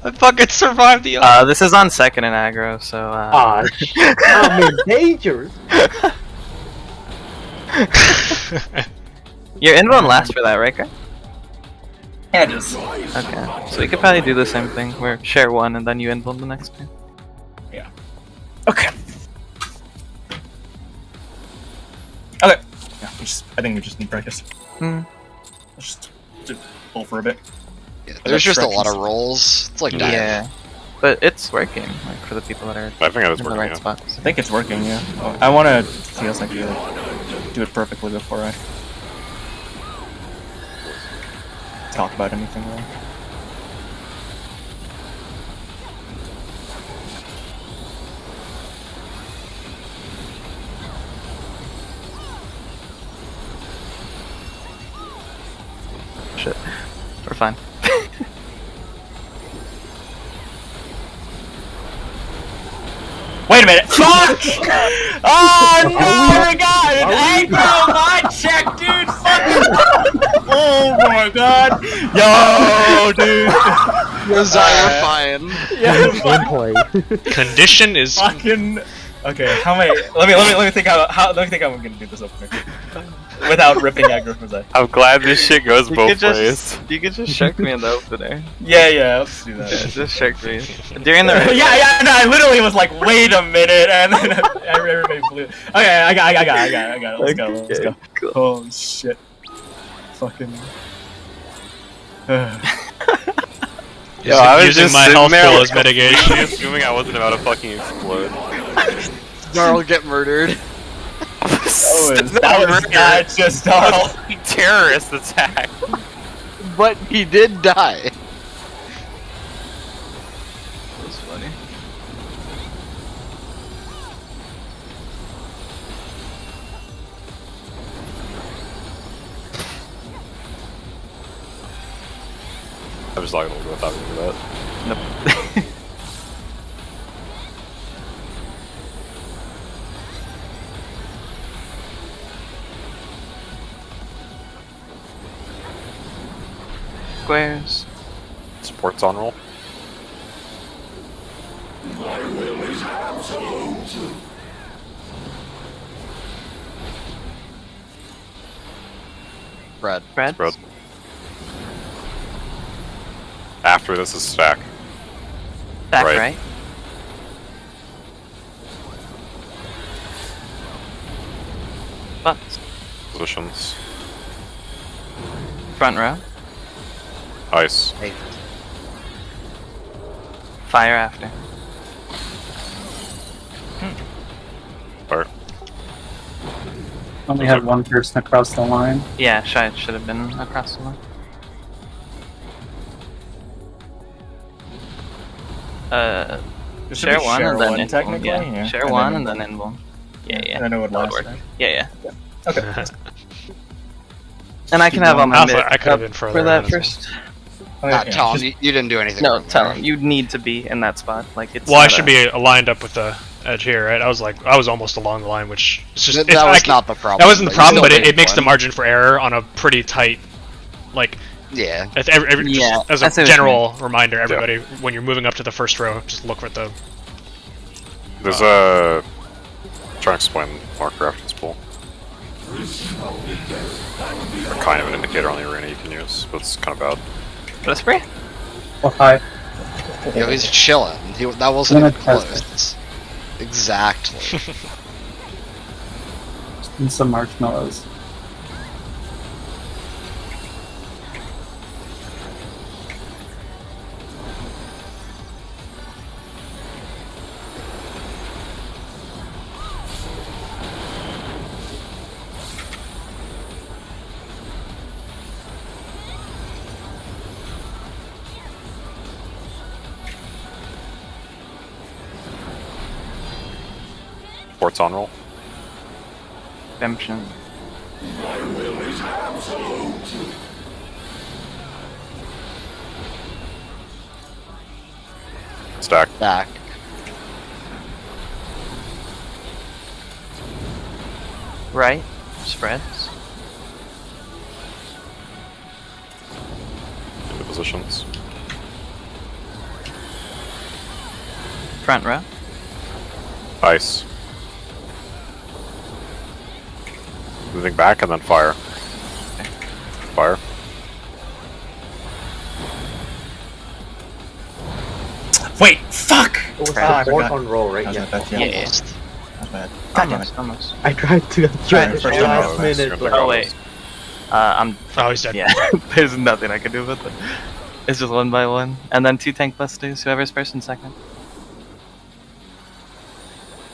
I fucking survived the This is on second in aggro, so Ah, I'm in danger. your invuln lasts for that, right, Cry? Yeah, just. Okay, so we could probably do the same thing, where share one and then you invuln the next two. Okay. Okay. Yeah, I think we just need practice. Hmm. Let's just pull for a bit. Yeah, there's just a lot of rolls. It's like dive. Yeah, but it's working, like for the people that are I think it is in the working, right yeah. spots. I think it's working, yeah. I want to see us like do it perfectly before I talk about anything really. Shit, we're fine. Wait a minute! Fuck! Oh no! I got an aggro mod check, dude! Fuck! Oh my god! Yo, dude! We're fine. Yeah, Gameplay. condition is fucking Okay, how many? Let me think how let me think how I'm gonna do this opener without ripping Aggro eye. I'm glad this shit goes both ways. You could just shark me in the opener. Yeah, let's do that. Yeah, just shark me. During the yeah, no, I literally was like, wait a minute, and then everybody blew. Okay, I got it. Let's go. Cool. Holy shit. Fucking. Using, I was using just my sitting health there pool like as mitigation. assuming I wasn't about to fucking explode. Darl get murdered. That was not just all. Terrorist attack. But he did die. That's funny. I'm just not gonna go without doing that. Nope. Squares. Support's on roll. Fred. Fred. Spread. After this is stack. Back Right. right. Bucks. Positions. Front row. Ice. Fire after. Fire. Only had one person across the line. Yeah, should have been across the line. It should Share be one and then invuln, technically. yeah. Share And one then and then invuln. Yeah. And then it would That last. work. Right? Yeah. Okay. And I can have all my Also, mid I could have up been further for that in as well. first. Tell him you didn't do anything. No, wrong tell there. him you need to be in that spot. Like it's. Well, I not should be aligned up with the edge here, right? I was almost along the line, which is just That was not the problem. that wasn't the but you problem, still but it made makes the one. margin for error on a pretty tight, like Yeah. Yeah, as I a see what you general reminder, everybody, when you're moving up to the first row, just look at the. There's a. Trying to explain Warcraft's pool. Or kind of an indicator on the arena you can use, but it's kind of bad. Whisper? Oh, hi. Yo, he's chilling. That wasn't I'm even gonna test close. Exactly. And some marshmallows. Port's on roll. Redemption. Stack. Back. Right. Spreads. Into positions. Front row. Ice. Moving back and then fire. Fire. Wait, fuck! It was Okay. I support forgot. on roll, right? That's Yeah. bad, Yeah. Almost. That's bad. God damn it. Almost. I tried to Right, adjust first the row. last Nice. minute. You're but- gonna Oh wait. I'm. Oh, he's dead. Yeah. There's nothing I can do with it. It's just one by one, and then 2 tank busters. Whoever's first and second.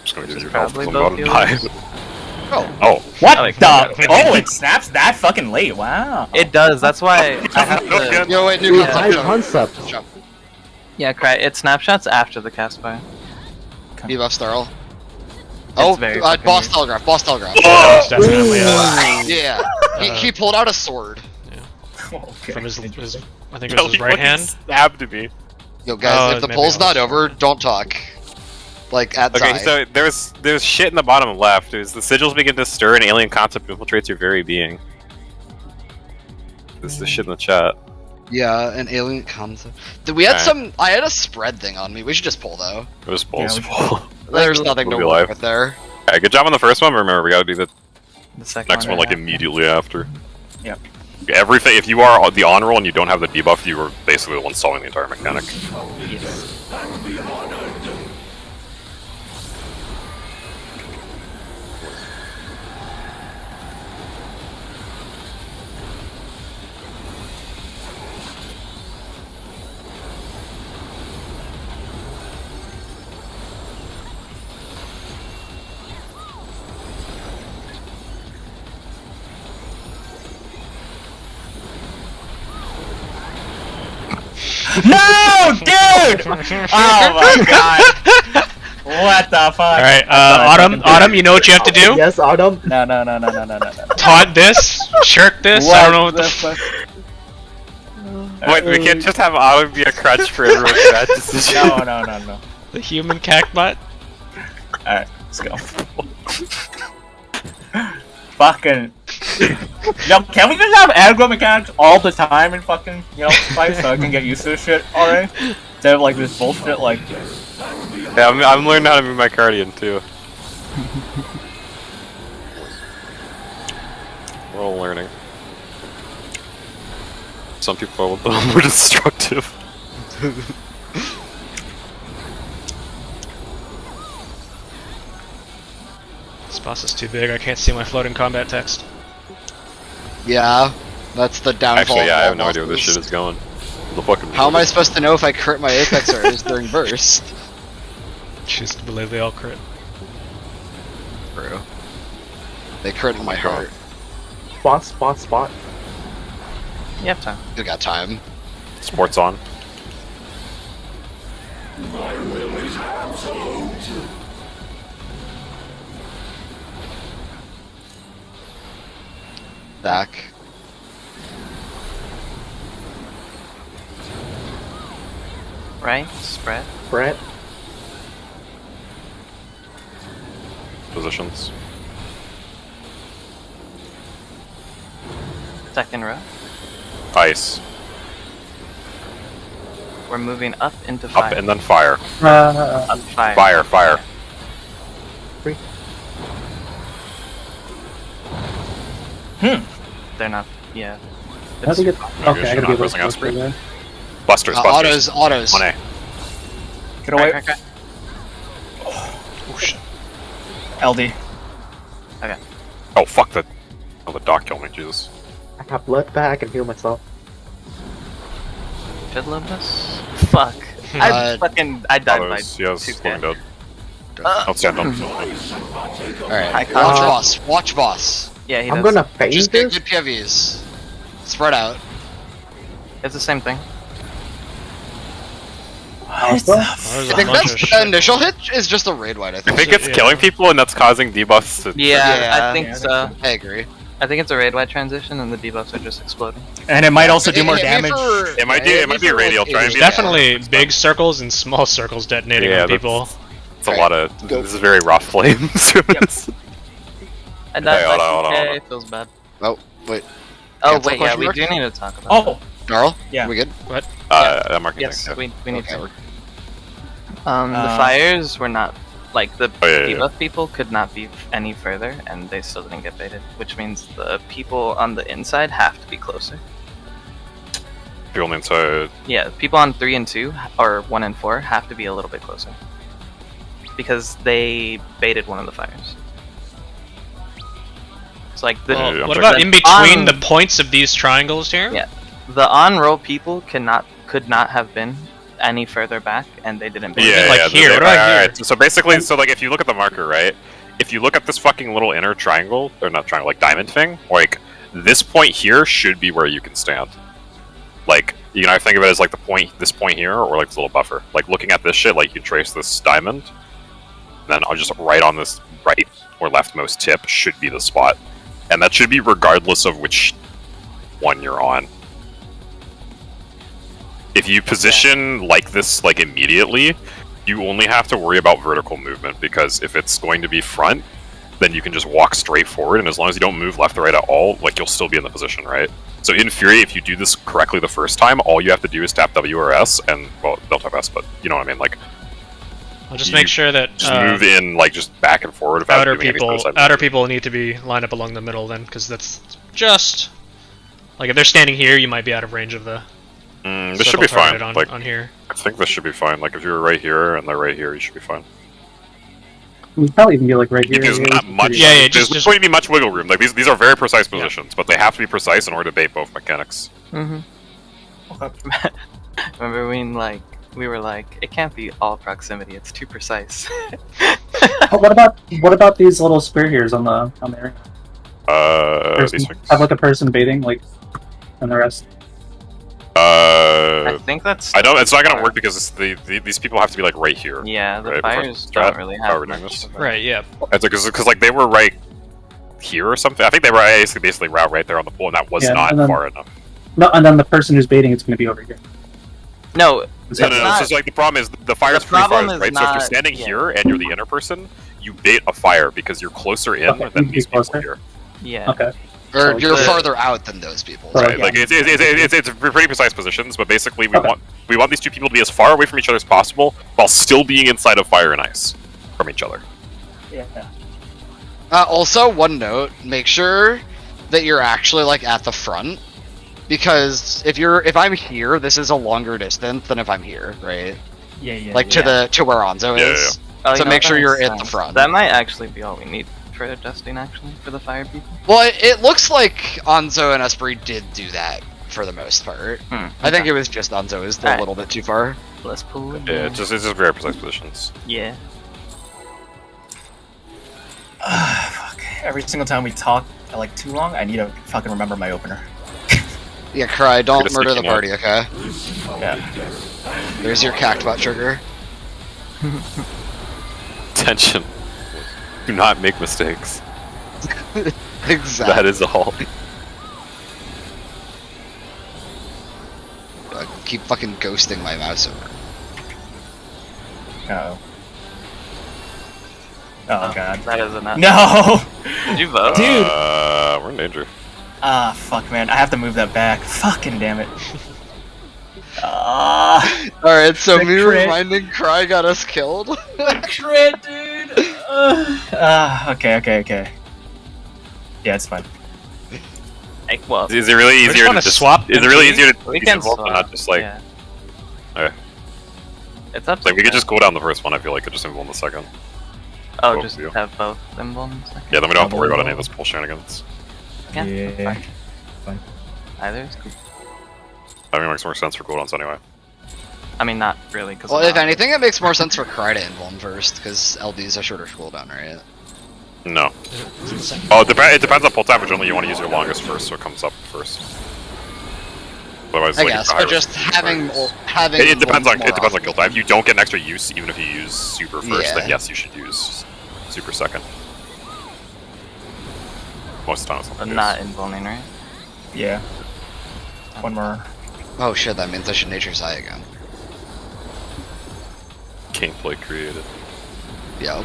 Just gonna use Which your is health probably because I'm about to both die. yours. Oh. What Oh, it the? Oh, it snaps that fucking late. Wow. It does. That's why I have to. Yo, wait, new Yeah. High concept. concept. Jump. Yeah, cry. It snapshots after the cast fire. Debuff Starl. Oh, very boss fucking telegraph. Boss telegraph. That was definitely Yeah. He pulled out a sword. Okay. from his I think it was his right hand. Stabbed me. Yo, guys, Oh, if the maybe poll's I not was- over, don't talk. Like at Okay, side. so there's shit in the bottom left. There's the sigils begin to stir, and alien concept infiltrates your very being. This is the shit in the chat. Yeah, an alien concept. We had Okay. some. I had a spread thing on me. We should just pull though. It was Yeah, balls we full. There's nothing to We'll be work live. with there. Alright, good job on the first one. Remember, we gotta do the The second next one like right immediately after. Yep. Everything. If you are the on roll and you don't have the debuff, you are basically the one solving the entire mechanic. Yes. No, dude! Oh my god! What the fuck? Alright, Autumn, you know what you have to do? Yes, Autumn. No. Taunt this, shirk this, I don't know what the fuck. Wait, we can't just have Autumn be a crutch for everyone's bad decision. No. the human cactbot. Alright, let's go. Fucking. Yo, can we just have aggro mechanics all the time in fucking, fights so I can get used to this shit already? Instead of like this bullshit like. Yeah, I'm learning how to move my Guardian too. We're all learning. Some people are a little more destructive. This boss is too big, I can't see my floating combat text. Yeah, that's the downfall. Actually, yeah, I have of no all idea where this bosses. shit is going. The fucking. How am I supposed to know if I crit my Apex arrows during burst? Choose to believe they all crit. Bro. They crit in my heart. Spot. You have time. You got time. Sports on. Back. Right? Spread. Brett. Positions. Second row. Ice. We're moving up into fire. Up and then fire. Up fire. Fire. They're not. Yeah. How do you get? Okay, I gotta be able Pressing to escort. there. Busters. Autos. 1A. Get away. Crack. Oh shit. LD. Oh fuck the. Oh, the doc killed me. Jesus. I have blood back. I can heal myself. Fiddlebus? Fuck. I died by Others, yes, 2K. floating dead. Don't stand up. Alright, I watch can't- boss. Watch boss. Yeah, he I'm does. gonna feign Just get this. good PVs. Spread out. It's the same thing. There's I a think bunch that's of the shit. initial hit is just a raid wide, I I think. think it's Yeah. killing people and that's causing debuffs to. Yeah, I think Yeah, so. I agree. I think it's a raid wide transition and the debuffs are just exploding. And it might also do more Hit me damage. for- It might yeah, be hit me for, radial, like, try and There's be- definitely big circles and small circles detonating Yeah, on people. It's a lot of. Go. This is very rough flames. I died hold by on, hold on, 2K, hold on. it feels bad. Oh, wait. Oh Cancel wait, yeah, question we mark? do need to talk about Oh, Gnarl? Yeah. We good? I'm marking Yes, things, yeah. we need Okay. to. The fires were not like the Oh, yeah, yeah, debuff people could not be any further, and they still didn't get baited, which means the people on the inside have to be closer. People on the inside. Yeah, people on 3 and 2 or 1 and 4 have to be a little bit closer because they baited one of the fires. It's like the Yeah, I'm What sorry. about in between On- the points of these triangles here? Yeah. the on-roll people could not have been any further back, and they didn't bait. Yeah, like yeah. here, what about here? Alright, so basically, like if you look at the marker, right? If you look at this fucking little inner triangle, or not triangle, like diamond thing, like this point here should be where you can stand. Like you can either think of it as like this point here, or like this little buffer. Like looking at this shit, like you trace this diamond, then I'll just right on this right or leftmost tip should be the spot, and that should be regardless of which one you're on. If you position like this, like immediately, you only have to worry about vertical movement, because if it's going to be front, then you can just walk straight forward, and as long as you don't move left or right at all, like you'll still be in the position, right? So in theory, if you do this correctly the first time, all you have to do is tap W or S, and, well, don't tap S, but you know what I mean, like, I'll just make sure that Just move in, like, just back and forward without outer doing any people side outer movement. people need to be lined up along the middle then, because that's just like if they're standing here, you might be out of range of the. This should be fine. Like, on here. I think this should be fine. Like, if you're right here and they're right here, you should be fine. We probably even be like right here. There's not much. Yeah, yeah, there's just- going to be much wiggle room. Like these are very precise positions, but they have to be precise in order to bait both mechanics. Mm-hmm. Remember when we were like, it can't be all proximity. It's too precise. Oh, what about these little square here's on the area? These things. Have like a person baiting like, and the rest. I think that's. I don't. It's not gonna work because these people have to be like right here. Yeah, the right, fires before- don't really how have we're doing much. this? of a- Right. Yeah. It's because like they were right here or something. I think they were basically right there on the pool, and that was Yeah, not and then- far enough. No, and then the person who's baiting it's going to be over here. No, No, It's no. not- So it's like the problem is the fire's the pretty far, problem is right? So if you're not- standing yeah. here and you're the inner person, you bait a fire because you're closer in Okay, than you these be people closer? here. yeah. Okay. Or So you're the- farther out than those people. Right. Right, like it's pretty precise positions, but basically Okay. we want these two people to be as far away from each other as possible while still being inside of fire and ice from each other. Yeah. Also, one note: make sure that you're actually like at the front, because if I'm here, this is a longer distance than if I'm here, right? Yeah. Like to where Anzo Yeah, is. Oh, So you know make what, sure that you're makes in the sense. front. That might actually be all we need for adjusting, actually, for the fire people. Well, it looks like Anzo and Esprit did do that for the most part. I think it was just Anzo is a Alright. little bit too far. Let's pull it. Yeah, it's just very precise positions. Yeah. Fuck. Every single time we talk like too long, I need to fucking remember my opener. Yeah, Cry, don't just murder the thinking party, okay? Yeah. There's your cactbot trigger. Attention. Do not make mistakes. Exactly. That is all. I keep fucking ghosting my mouse over. Uh-oh. Oh god. That is enough. No! Did you vote? Dude! We're in danger. Ah, fuck, man. I have to move that back. Fucking damn it. Ah, Alright, so The me crit. reminding Cry got us killed. crit, dude! Okay. Yeah, it's fine. Like, well, Is it really just easier to wanna just swap Is it really MG? easier to we be can involved swap. and not just like yeah. Okay. It's up to like we could them. just go down the first one? I feel like it just involve the second. Oh, both just of you. have both emblems. Yeah, then we don't have to worry about any of this bull shenanigans. Yeah. Yeah. fine. Either is cool. I mean, it makes more sense for cooldowns anyway. I mean, not really, because. Well, if anything, it makes more sense for Cry to emblem first, because LD's a shorter cooldown, right? No. Oh, it depends on pull time, but generally you want to use your longest first, so it comes up first. Otherwise, I like, guess, it's a high but just risk. having It depends on more kill often. time. If you don't get an extra use, even if you use super first, then Yeah. yes, you should use super second. Most of the time, it's But not not the case. emblemming, right? Yeah. One more. Oh shit, that means I should Nature's Eye again. Gameplay created. Yo.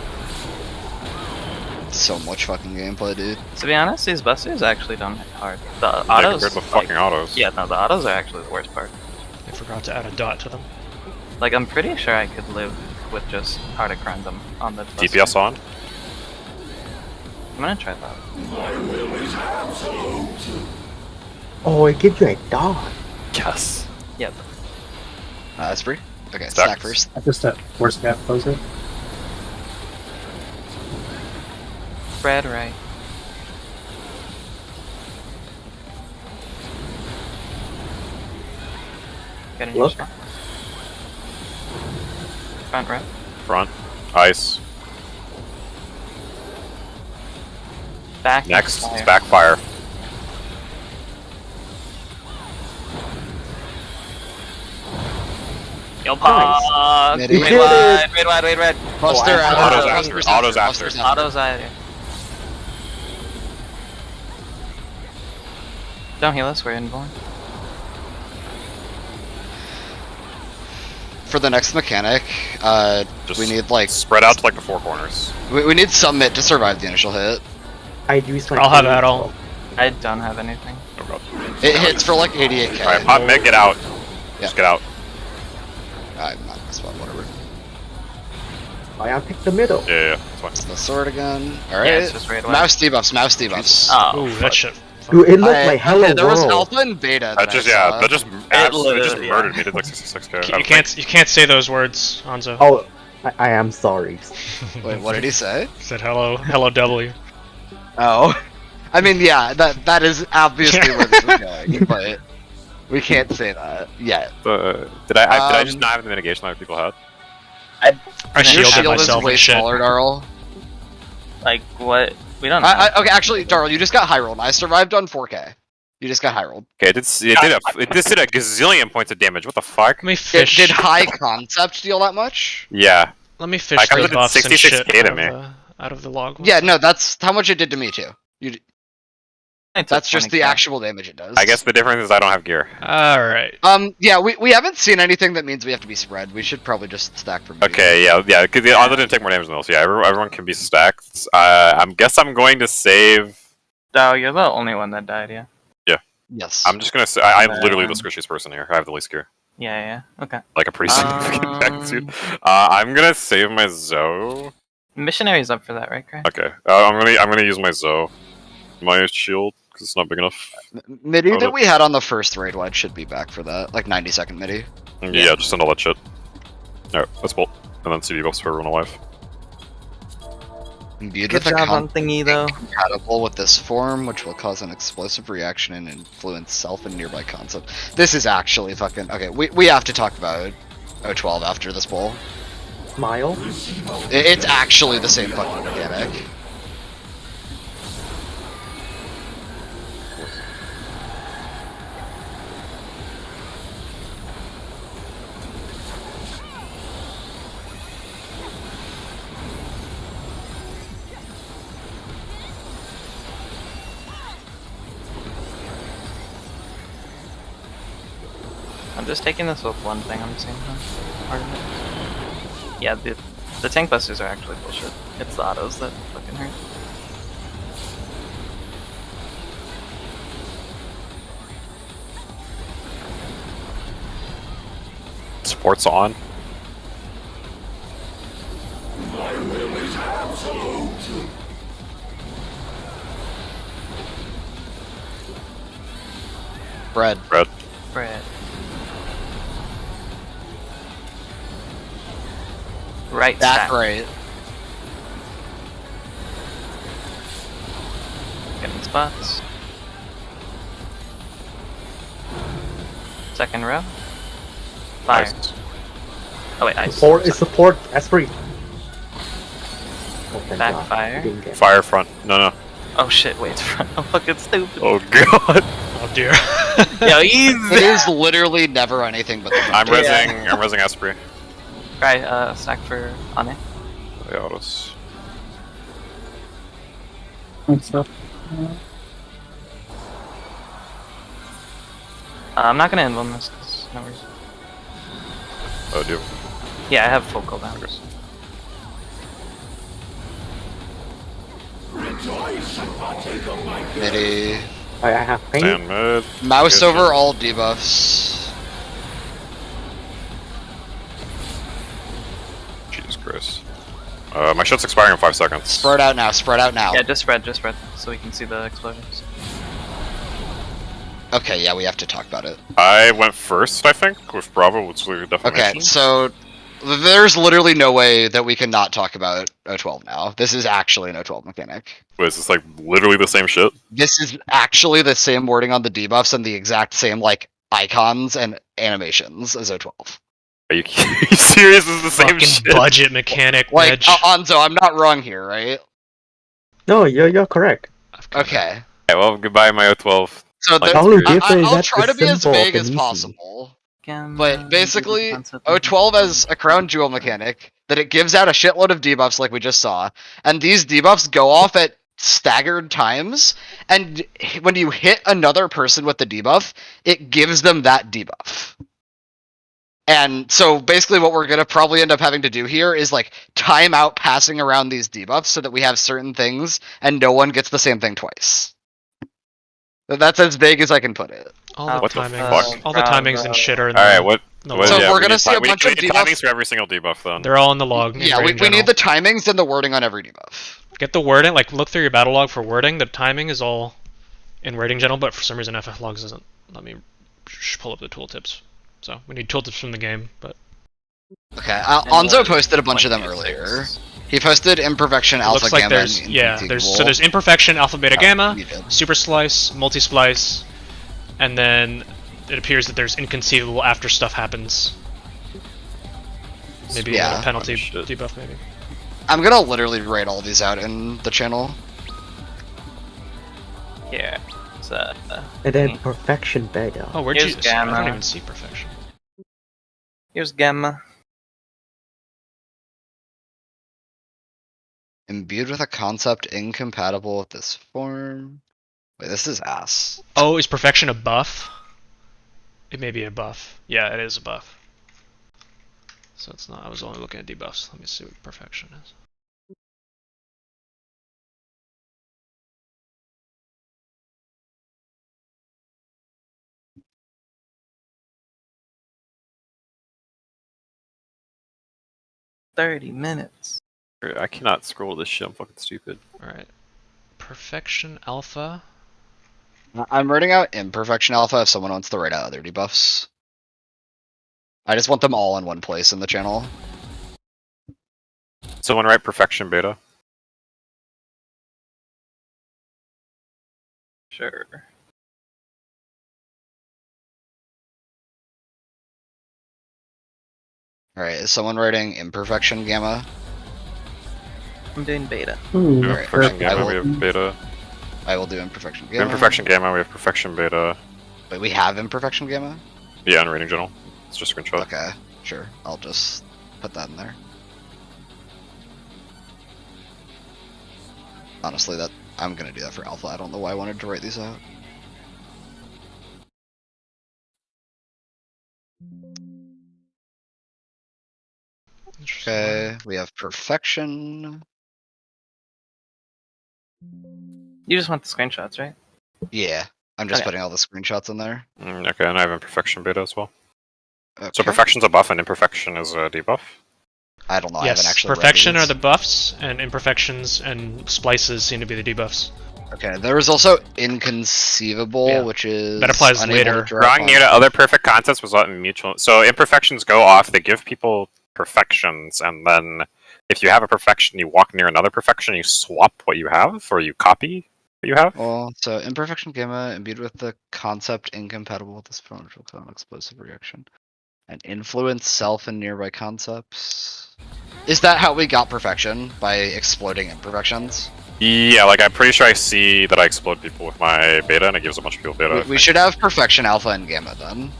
So much fucking gameplay, dude. To be honest, these busters actually don't hit hard. The Yeah, autos. compared to fucking autos. Yeah, no, the autos are actually the worst part. I forgot to add a dot to them. Like, I'm pretty sure I could live with just Hardic them on the buster. DPS on. I'm gonna try that. Oh, it gives you a dot. Yes. Yep. Esprit? Okay, Stack. stack first. I just worst gap closer. Spread right. Get in your Look. spot. Front right. Front. Ice. Back. Next, fire. it's backfire. Yo, pog! Mid- Red You did wide, red wide, red red. Buster I- out. Autos Buster's after, autos after. Buster's Autos either. Don't heal us, we're inborn. For the next mechanic, Just we need like spread out to like the four corners. we need Summit to survive the initial hit. I use my. I'll have that all. I don't have anything. Oh god. It hits for like 88k. Alright, pop mid, get out. Yeah. Just get out. I'm not gonna spot whatever. I pick the middle. Yeah, that's fine. The sword again. Yeah, Alright. it's just right away. Mouse debuffs, mouse debuffs. Oh, Ooh, that shit. Dude, it looked like Hello okay, there was World. alpha and beta. That just, yeah, that just literally, yeah. murdered me. Did like 66k. You can't say those words, Hanzo. Oh, I am sorry. Wait, what did he say? Said hello W. Oh. I mean, yeah, that is obviously where this is going, but we can't say that yet. Did I just not have the mitigation that people had? I Your shielded shield is myself way and shit. smaller, Darl. like what? We don't know. Okay, actually, Darl, you just got high rolled. I survived on 4K. You just got high rolled. Okay, it did a gazillion points of damage. What the fuck? Let me fish. Did high concept deal that much? Yeah. Let me fish I the counted buffs and 66K shit to out of the log. Yeah, no, that's how much it did to me too. I took That's just the 20K. actual damage it does. I guess the difference is I don't have gear. Alright. Yeah, we haven't seen anything that means we have to be spread. We should probably just stack for. Okay, yeah, because the other didn't take more damage than those. Yeah, everyone can be stacked. I guess I'm going to save. Oh, you're the only one that died, yeah. Yes. I'm just gonna say I'm literally the squishiest person here. I have the least gear, Yeah, okay. like a pretty significant magnitude. I'm gonna save my Zoe. Missionary's up for that, right, Craig? Okay, I'm gonna use my Zoe, my shield, because it's not big enough. MIDI that we had on the first raid wide should be back for that, like 90-second MIDI. Yeah, just send all that shit. Alright, let's bolt, and then CD buffs for everyone alive. Imbued Good with a job on thingy, though. compatible with this form, which will cause an explosive reaction and influence self and nearby concept. This is actually fucking okay. We have to talk about O12 after this bowl. Smile. It's actually the same fucking mechanic. I'm just taking this with one thing on the same time. Part of it. Yeah, the tank busters are actually bullshit. It's the autos that fucking hurt. Support's on. Bread. Red. Bread. Right That's stack. right. Getting spots. Second row. Fire. Nice. Oh wait, ice. Support Esprit. Oh, thank God. Backfire. I didn't get it. Fire front. No. Oh shit, wait, it's front. I'm fucking stupid. Oh god. Oh dear. Yo, easy! It is literally never anything but the I'm front. resing Esprit. Try stack for Ane. The autos. I'm not gonna invuln this, 'cause no reason. Oh, dude. Yeah, I have full cooldowns. MIDI. I have paint. Stand mid. Mouse Good. over all debuffs. Jesus Christ. My shit's expiring in 5 seconds. Spread out now, spread out now. Yeah, just spread, so we can see the explosions. Okay, yeah, we have to talk about it. I went first, I think, with Bravo, which we definitely Okay, mentioned. so there's literally no way that we can not talk about O12 now. This is actually an O12 mechanic. Wait, is this like literally the same shit? This is actually the same wording on the debuffs and the exact same like icons and animations as O12. Are you serious? This is the same Fucking shit? budget mechanic, Like Wedge. Anzo, I'm not wrong here, right? No, you're correct. Okay. Okay, well, goodbye, my O12. So Like, the, only difference is I'll that try the to be as symbol vague of as an easy. possible. But basically, O12 has a crown jewel mechanic that it gives out a shitload of debuffs like we just saw, and these debuffs go off at staggered times, and when you hit another person with the debuff, it gives them that debuff. And so basically what we're going to probably end up having to do here is like time out passing around these debuffs so that we have certain things and no one gets the same thing twice. That's as vague as I can put it. All the What the timings, fuck? all the timings and shit are in Alright, there. what? the Well, So log. yeah, we're we gonna need see a we bunch need of timings debuffs. for every single debuff then. They're all in the log. Yeah, in we general. need the timings and the wording on every debuff. Get the wording, like look through your battle log for wording. The timing is all in rating general, but for some reason FF logs doesn't let me pull up the tooltips. So we need tooltips from the game, but Okay, Anzo posted a bunch of them earlier. He posted imperfection, it alpha, looks like gamma, there's and there's imperfection, alpha, beta, gamma, you did. super splice, multi splice, and then it appears that there's inconceivable after stuff happens. Maybe a little penalty debuff, maybe. I'm gonna literally write all these out in the channel. Here. So, And then perfection beta. Oh, where'd you? Here's I don't gamma. even see perfection. here's gamma. Imbued with a concept incompatible with this form. Wait, this is ass. Oh, is perfection a buff? It may be a buff. Yeah, it is a buff. So it's not. I was only looking at debuffs. Let me see what perfection is. $30. I cannot scroll this shit. I'm fucking stupid. All right. Perfection alpha. I'm writing out imperfection alpha if someone wants to write out other debuffs. I just want them all in one place in the channel. Someone write perfection beta. Sure. Alright, is someone writing imperfection gamma? I'm doing beta. We have Alright, perfection I gamma. will- We have beta. I will do imperfection We have gamma. perfection gamma. We have perfection beta. Wait, we have imperfection gamma? Yeah, in rating general. It's just a screenshot. Okay, sure. I'll just put that in there. Honestly, I'm gonna do that for alpha. I don't know why I wanted to write these out. Okay, we have perfection. You just want the screenshots, right? Yeah, I'm just Okay. putting all the screenshots in there. Okay, and I have imperfection beta as well. Okay. So perfection's a buff and imperfection is a debuff. I don't know. I haven't Yes, actually read perfection these. are the buffs, and imperfections and splices seem to be the debuffs. Okay, there is also inconceivable, Yeah. which is That applies unable later. to draw Drawing near upon- to other perfect concepts was not mutual. So imperfections go off. They give people perfections, and then if you have a perfection, you walk near another perfection, you swap what you have, or you copy what you have. Well, so imperfection gamma imbued with the concept incompatible with this form, which will cause an explosive reaction, and influence self and nearby concepts. Is that how we got perfection? By exploding imperfections? Yeah, like I'm pretty sure I see that I explode people with my beta, and it gives a bunch of people beta. We should have perfection alpha and gamma then.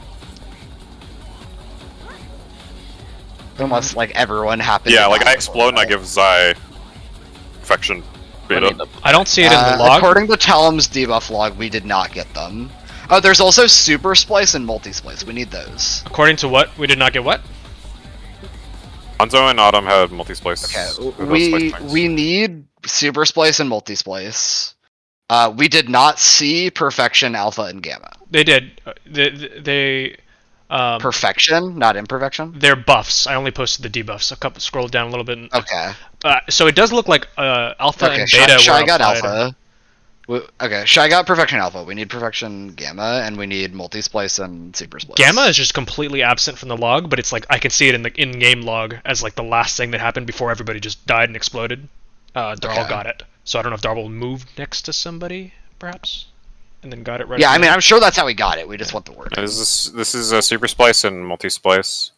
Unless like everyone happens. Yeah, like I explode and I give Zai perfection beta. I don't see it in the log. According to Talam's debuff log, we did not get them. Oh, there's also super splice and multi splice. We need those. According to what? We did not get what? Anzo and Autumn had multi-splice. Okay, those we need super splice and multi splice. We did not see perfection alpha and gamma. They did. They Perfection, not imperfection. they're buffs. I only posted the debuffs. A couple scroll down a little bit. Okay. So it does look like alpha Okay. and beta Shy were got applied. alpha. Okay. Shy got perfection alpha. We need perfection gamma, and we need multi splice and super splice. Gamma is just completely absent from the log, but it's like I can see it in the in-game log as like the last thing that happened before everybody just died and exploded. Darl got it. So I don't know if Darl moved next to somebody, perhaps, and then got it right. Yeah, I away. mean, I'm sure that's how we got it. We just want the word. This is a super splice and multi-splice.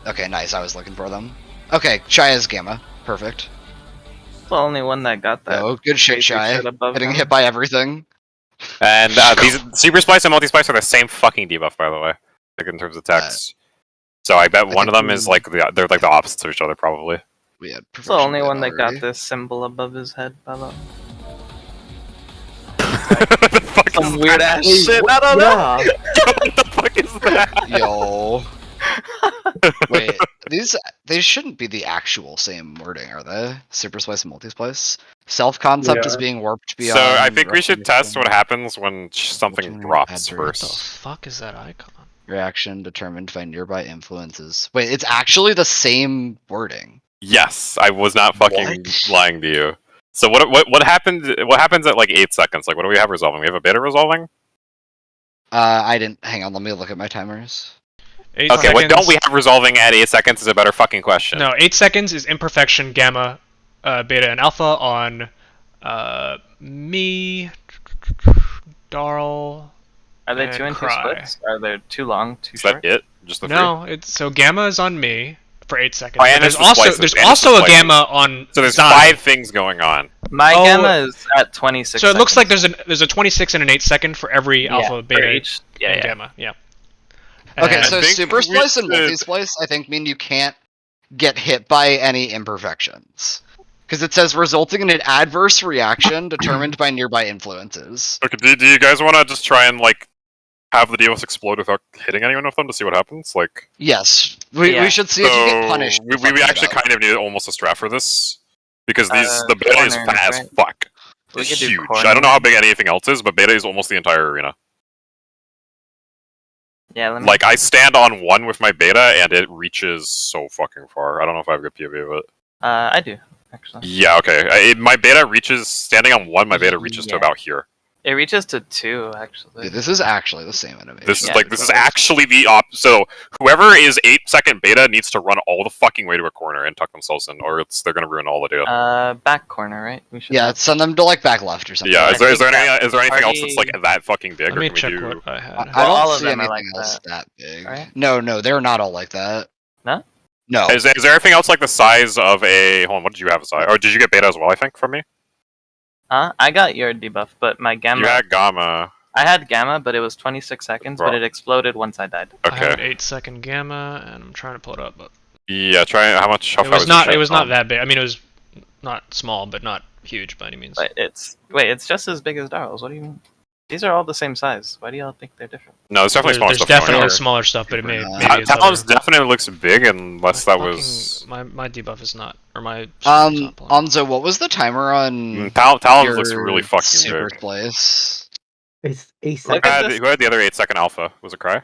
Okay, nice. I was looking for them. Okay, Shy is gamma. Perfect. The only one that got that. Oh, good shit, Shy. Shit above Getting him. hit by everything. And these super splice and multi-splice are the same fucking debuff, by the way, like in terms of text. So I bet one of them is like they're like the opposites of each other, probably. We had It's the only one that already. got this symbol above his head, by the way. What the fuck is Some weird that? ass shit. I don't know. Yeah. What the fuck is that? Yo. Wait, they shouldn't be the actual same wording, are they? Super splice and multi splice. Self concept is Yeah. being warped beyond. So I think we should test recognition. what happens when something Looking drops at What the first. fuck is that icon? reaction determined by nearby influences. Wait, it's actually the same wording. Yes, I was not fucking What? lying to you. So what happens? What happens at like 8 seconds? Like, what do we have resolving? We have a beta resolving. I didn't. Hang on, let me look at my timers. 8 Okay, what seconds- don't we have resolving at 8 seconds is a better fucking question. No, 8 seconds is imperfection, gamma, beta, and alpha on me, Darl. Are they and 2 and 2 Cry. splits? Are they too long, too Is short? that it? Just the No, it's so gamma is on me for 8 seconds. Oh, and But there's it's the also splices, there's and it's also the a splices. gamma on. So there's Zai. 5 things going on. My Oh, gamma is at 26 So it looks like seconds. there's a 26 and an 8 second for every alpha, for beta, each- yeah, and yeah. gamma. Yeah. Okay, And- so I think super we splice and should- multi splice, I think, mean you can't get hit by any imperfections. Because it says resulting in an adverse reaction determined by nearby influences. Okay, do you guys want to just try and like have the deals explode without hitting anyone with them to see what happens? Like, Yes, we Yeah. should see if you get punished. we for fucking actually it up. kind of need almost a strat for this because the beta is corners, fat as right? fuck. We It's could do huge. I don't know how big anything else is, but beta is almost the entire arena. Yeah, let me. Like, I stand on one with my beta, and it reaches so fucking far. I don't know if I have a good POV of it. I do actually. Yeah, okay. My beta reaches, standing on one, my beta reaches to Yeah. about here. It reaches to 2 actually. Dude, this is actually the same animation. This is Yeah, like, this is so- actually the so whoever is 8-second beta needs to run all the fucking way to a corner and tuck themselves in, or they're gonna ruin all the data. Back corner, right? We should. Yeah, have- send them to like back left or something. Yeah, I is there think anything that else that's like that fucking big, Let or me can we check do? what I had. I Well, all don't of see them are anything like else that big. right? No, they're not all like that. No? No. Is there anything else like the size of a? Hold on, what did you have a size? Or did you get beta as well? I think from me. I got your debuff, but my gamma. You had gamma. I had gamma, but it was 26 seconds, but Bro. it exploded once I died. I had Okay. 8 second gamma, and I'm trying to pull it up, but Yeah, try how much? How it far was not. your It was shit? not that big. I mean, it was not small, but not huge by any means. But it's just as big as Darl's. What do you mean? These are all the same size. Why do y'all think they're different? No, there's definitely smaller There's stuff. definitely going on. smaller stuff, but it may. Ta- Maybe it's Talon's other- definitely looks big unless that was. my debuff is not, or my. screen is not pulling. Anzo, what was the timer on Talon your looks really fucking super big. splice? It's 8 Look seconds. at this. Who had the other 8-second alpha? Was it Cry?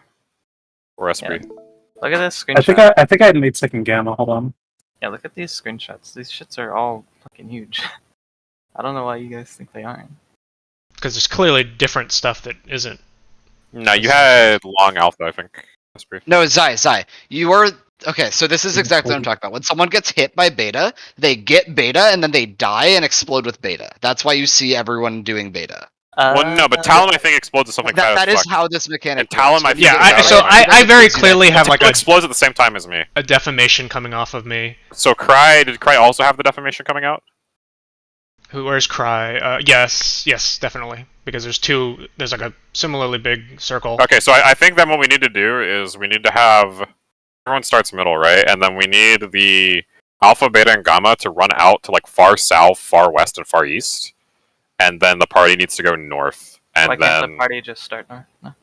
Or Esprit? Look at this I screenshot. think I had an 8-second gamma. Hold on. Yeah, look at these screenshots. These shits are all fucking huge. I don't know why you guys think they aren't. Because there's clearly different stuff that isn't. No, you had long alpha, I think. Esprit. No, Zai. You are okay. So this is exactly what I'm talking about. When someone gets hit by beta, they get beta and then they die and explode with beta. That's why you see everyone doing beta. Well, no, but Talon I think explodes with something fat That as is fuck. how this mechanic. And Talon works. might When you Yeah, get I- beta, so I very clearly have like Talon a explodes at the same time as me. defamation coming off of me. So did Cry also have the defamation coming out? Where's Cry? Yes, definitely. Because there's like a similarly big circle. Okay, so I think then what we need to do is we need to have everyone starts middle, right? And then we need the alpha, beta, and gamma to run out to like far south, far west, and far east. And then the party needs to go north. And Why can't then the party just start north? No.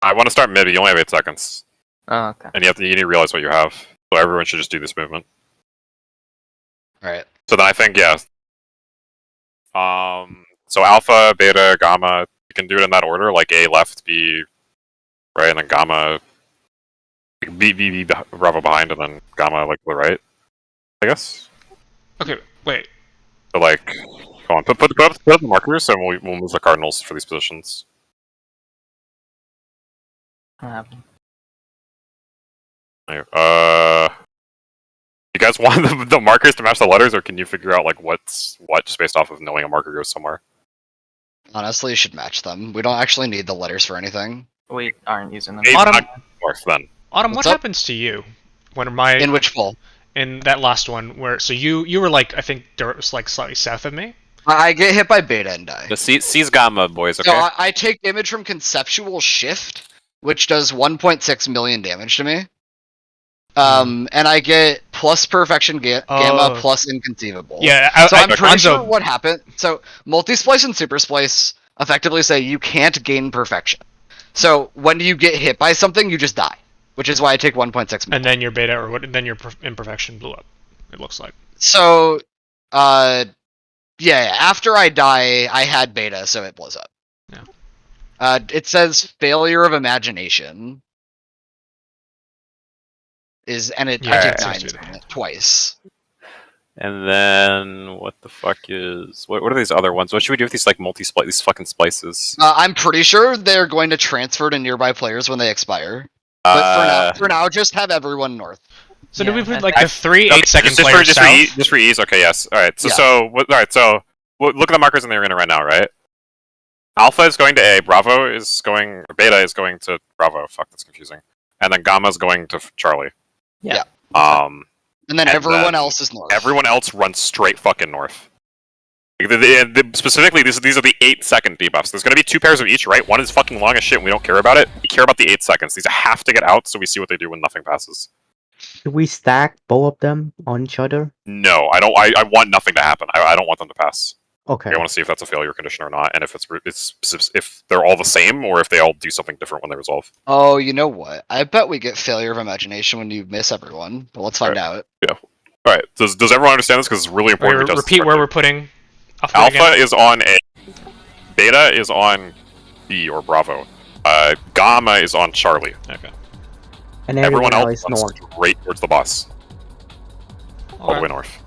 I want to start mid, but you only have 8 seconds. Oh, okay. And you need to realize what you have. So everyone should just do this movement. Alright. So then I think, yeah. So alpha, beta, gamma, you can do it in that order, like A left, B right, and then gamma, B Bravo behind, and then gamma like to the right, I guess. Okay, wait. So like, go on, put up the markers, and we'll move the cardinals for these positions. What happened? Anyway, you guys want the markers to match the letters, or can you figure out like what's what just based off of knowing a marker goes somewhere? Honestly, you should match them. We don't actually need the letters for anything. We aren't using them. Maybe Autumn- not north then. Autumn, What's what up? happens to you when my In which poll? in that last one where so you were like I think like slightly south of me? I get hit by beta and die. The C's gamma boys, okay? So I take damage from Conceptual Shift, which does 1.6 million damage to me. And I get plus Perfection Gamma Oh. plus Inconceivable. Yeah, So I'm pretty Anzo- sure what happened. So Multi-Splice and Super Splice effectively say you can't gain Perfection. So when you get hit by something, you just die, which is why I take 1.6 million. and then your beta or what? Then your imperfection blew up. It looks like. So, yeah, after I die, I had beta, so it blows up. It says failure of imagination. And it Yeah, denies it seems to be it twice. And then what the fuck is what are these other ones? What should we do with these like multi-splice these fucking splices? I'm pretty sure they're going to transfer to nearby players when they expire. But for now, just have everyone north. So Yeah, do we put I like think- the three 8-second just players south? just for ease. Okay, yes. All right. So Yeah. so look at the markers in the arena right now, right? Alpha is going to A, Bravo is going, Beta is going to Bravo. Fuck, that's confusing. And then Gamma is going to Charlie. Yeah. And then everyone else is north. Everyone else runs straight fucking north. Specifically, these are the 8-second debuffs. There's going to be 2 pairs of each, right? One is fucking long as shit and we don't care about it. We care about the 8 seconds. These have to get out so we see what they do when nothing passes. Do we stack both of them on each other? No, I don't. I want nothing to happen. I don't want them to pass. Okay. I want to see if that's a failure condition or not, and if if they're all the same or if they all do something different when they resolve. Oh, you know what? I bet we get failure of imagination when you miss everyone. But let's find out. Yeah. All right. Does everyone understand this? Because it's really important. Okay, repeat where we're putting Alpha is on A. Beta is on B or Bravo. Gamma is on Charlie. Okay. And everyone else is runs north. straight towards the boss. All the way north.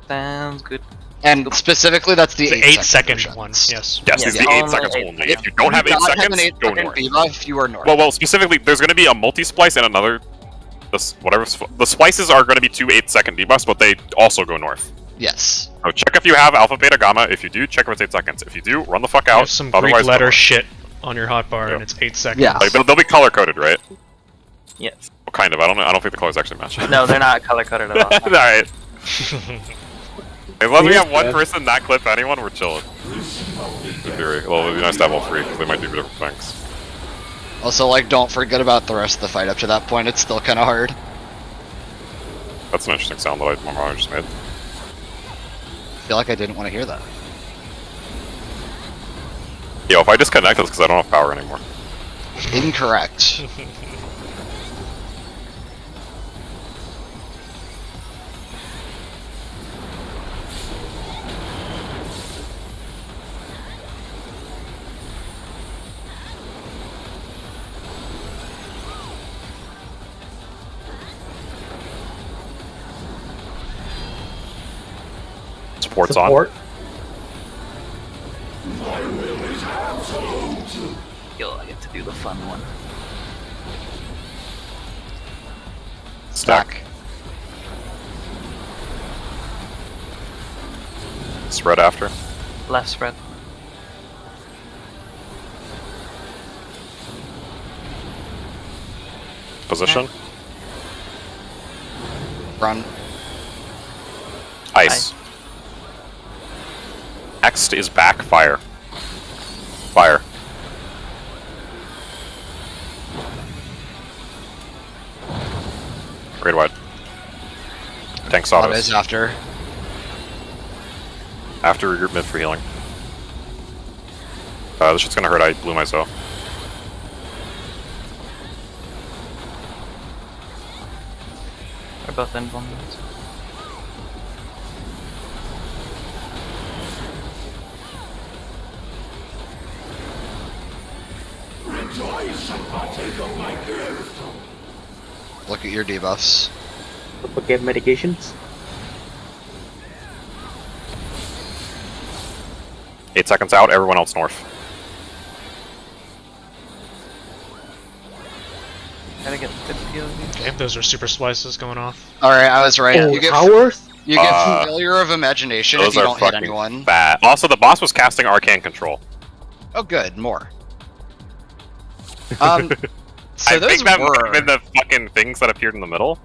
Sounds good. And specifically, that's the The 8-second 8-second one. Yes. Yes, it's the 8 seconds eight. only. If you don't have 8 seconds, go north. Debuff, you are north. Well, specifically, there's going to be a multi-splice and another. The splices are going to be 2 8-second debuffs, but they also go north. Yes. So check if you have Alpha, Beta, Gamma. If you do, check if it's 8 seconds. If you do, run the fuck You out. have some Otherwise, Greek letter go north. shit on your hotbar, and it's 8 seconds. Yeah. Like, they'll be color coded, right? Yes. Well, kind of. I don't think the colors actually match. No, they're not color coded at all. All right. As long as we have one person not clip anyone, we're chilling. In theory. Well, it'd be nice to have all 3 because they might do different things. Also, like, don't forget about the rest of the fight up to that point. It's still kind of hard. That's an interesting sound that I just made. I feel like I didn't want to hear that. Yo, if I disconnect, it's because I don't have power anymore. Incorrect. Support's Support. Yo, I get to do the fun one. on. Stack. Spread after. Left spread. Position. Run. Ice. Next is back fire. Fire. Grade wide. Tank That autos. is after. After regroup mid for healing. This shit's gonna hurt. I blew myself. We're both invulnerables. Look at your debuffs. Forget medications. 8 seconds out, everyone else north. Gotta get good POV. Okay, those are super splices going off. Alright, I was right. Oh, You get towers? failure of imagination if Those you are don't hit fucking anyone. bad. Also, the boss was casting arcane control. Oh, good. More. So I those think that might were... have been the fucking things that appeared in the middle.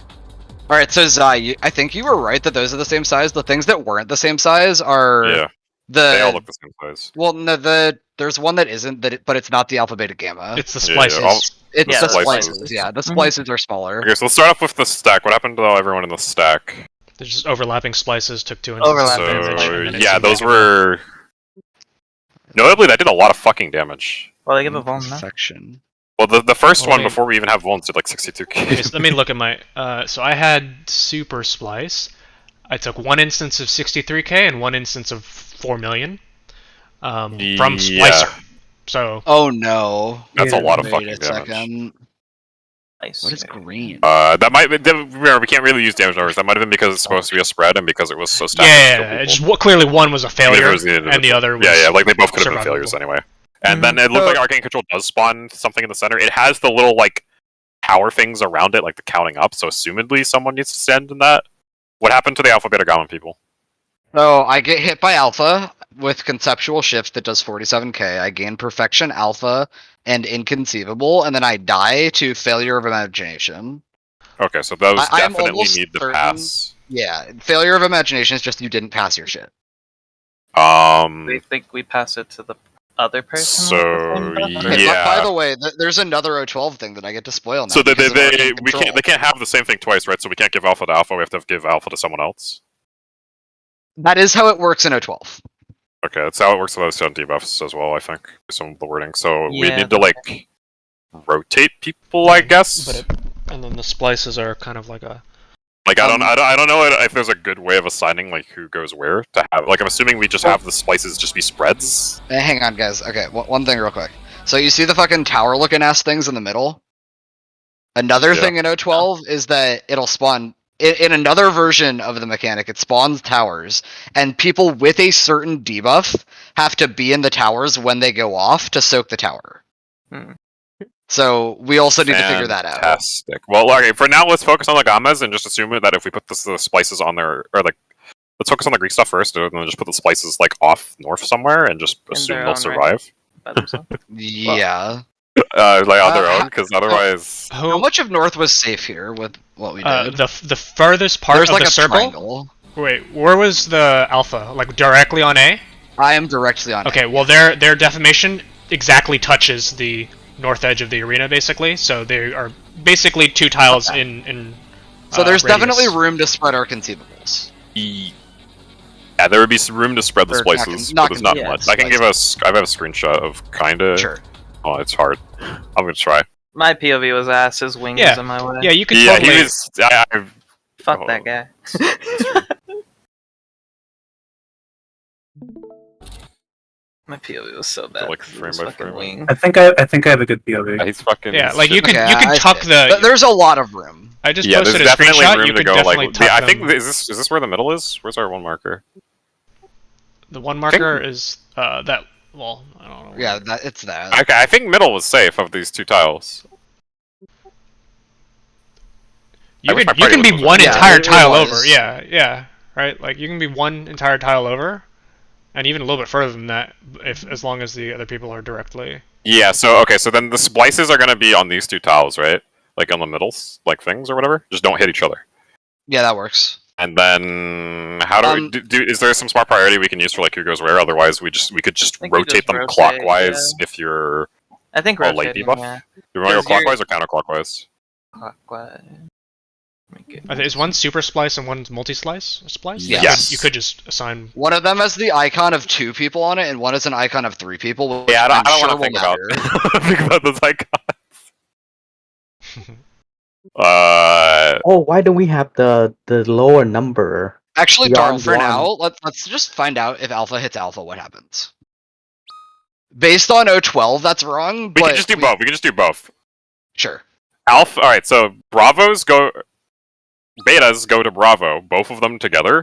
Alright, so Zai, I think you were right that those are the same size. The things that weren't the same size are Yeah, the... they all look the same size. Well, no, there's one that isn't, but it's not the alpha beta gamma. It's the Yeah, splices. It's Yeah, the the splices. splices. Yeah, the splices are smaller. Okay, so let's start off with the stack. What happened to everyone in the stack? They're just overlapping splices, took 2 instances. Overlapping. of damage, So, and then it yeah, came those back. were... Notably, that did a lot of fucking damage. Well, they give a vuln now. Infection. Well, the first Well, one, I- before we even have vulns, did like 62k. Okay, so let me look at my. So I had super splice. I took 1 instance of 63k and 1 instance of 4 million from Yeah. Splicer. So. Oh no. That's a lot of Wait fucking a damage. second. Nice. What is green? That might be, remember, we can't really use damage numbers. That might have been because it's supposed to be a spread and because it was so stacked. Yeah, just clearly one was a failure, and the other was yeah, like they both could have been survivable. failures anyway. And then it looks like Arcane Control does spawn something in the center. It has the little, like, tower things around it, like the counting up, so assumedly someone needs to stand in that. What happened to the Alpha Beta Gamma people? So I get hit by Alpha with Conceptual Shift that does 47k. I gain Perfection Alpha and Inconceivable, and then I die to Failure of Imagination. Okay, so those I'm definitely almost need to certain- pass. Yeah, Failure of Imagination is just you didn't pass your shit. We think we pass it to the other person. Okay, yeah. By the way, there's another O12 thing that I get to spoil now. So they because of Arcane Control. can't have the same thing twice, right? So we can't give Alpha to Alpha. We have to give Alpha to someone else. That is how it works in O12. Okay, that's how it works with those stun debuffs as well. I think some of the wording. So we Yeah. need to like rotate people, I guess. And then the splices are kind of like a. Like I don't know if there's a good way of assigning like who goes where to have. Like I'm assuming we just have the splices just be spreads. Hang on, guys. Okay, one thing real quick. So you see the fucking tower-looking ass things in the middle? Another Yeah. thing in O12 is that it'll spawn in another version of the mechanic. It spawns towers, and people with a certain debuff have to be in the towers when they go off to soak the tower. Hmm. So we also need to figure that out. Fantastic. Well, okay. For now, let's focus on the gammas and just assume that if we put the splices on there, or like, let's focus on the Greek stuff first, and then just put the splices like off north somewhere, and just assume their they'll own survive. By themselves. Yeah. Like on their own, because otherwise. How much of north was safe here with what we did? The furthest part There's of like the a circle. triangle. Wait, where was the alpha? Like directly on A? I am directly on Okay, well their defamation exactly touches the north edge of the arena, basically. So they are basically two tiles in. So there's radius. definitely room to spread our conceivables. Yeah, there would be some room to spread the Or not splices, not but there's not yeah, much. I can give us. I have a screenshot of kinda. Sure. Oh, it's hard. I'm gonna try. My POV was ass. His wing Yeah. was in my way. Yeah, you could Yeah, totally. he was. Fuck Oh. that guy. My POV was so bad. Like 'cause it frame was by fucking frame. wing. I think I have a good POV. He's fucking. Yeah, like you could Okay, you could I tuck see. the. There's a lot of room. I just Yeah, there's posted a definitely screenshot. room You to could go. definitely Like, tuck I think them. is this where the middle is? Where's our one marker? The one marker is that. Well, I don't know. Yeah, it's that. Okay, I think middle was safe of these two tiles. I You wish my can party be was one Yeah, entire it tile was. over. Yeah, right. Like you can be one entire tile over, and even a little bit further than that, if as long as the other people are directly. Yeah. So okay. So then the splices are gonna be on these two tiles, right? Like on the middles, like things or whatever. Just don't hit each other. Yeah, that works. And then how do we do? Is there some smart priority we can use for like who goes where? Otherwise, we could just I think we rotate just them rotate, clockwise if you're I think a late rotating, debuff. yeah. Do you want to go 'Cause you're- clockwise or counterclockwise? Clockwise. Make it- I think is one super splice and one multi splice. Yes. You could just assign. One of them has the icon of 2 people on it, and one is an icon of 3 people. Which Yeah, I don't I'm sure want to will think about matter. think about those icons. Oh, why do we have the lower number? Actually, Beyond Darl, for one. now, let's just find out if Alpha hits Alpha, what happens. Based on O12, that's wrong. We but can just do both. We can just do both. Sure. Alpha. All right. So Bravos go. Betas go to Bravo. Both of them together.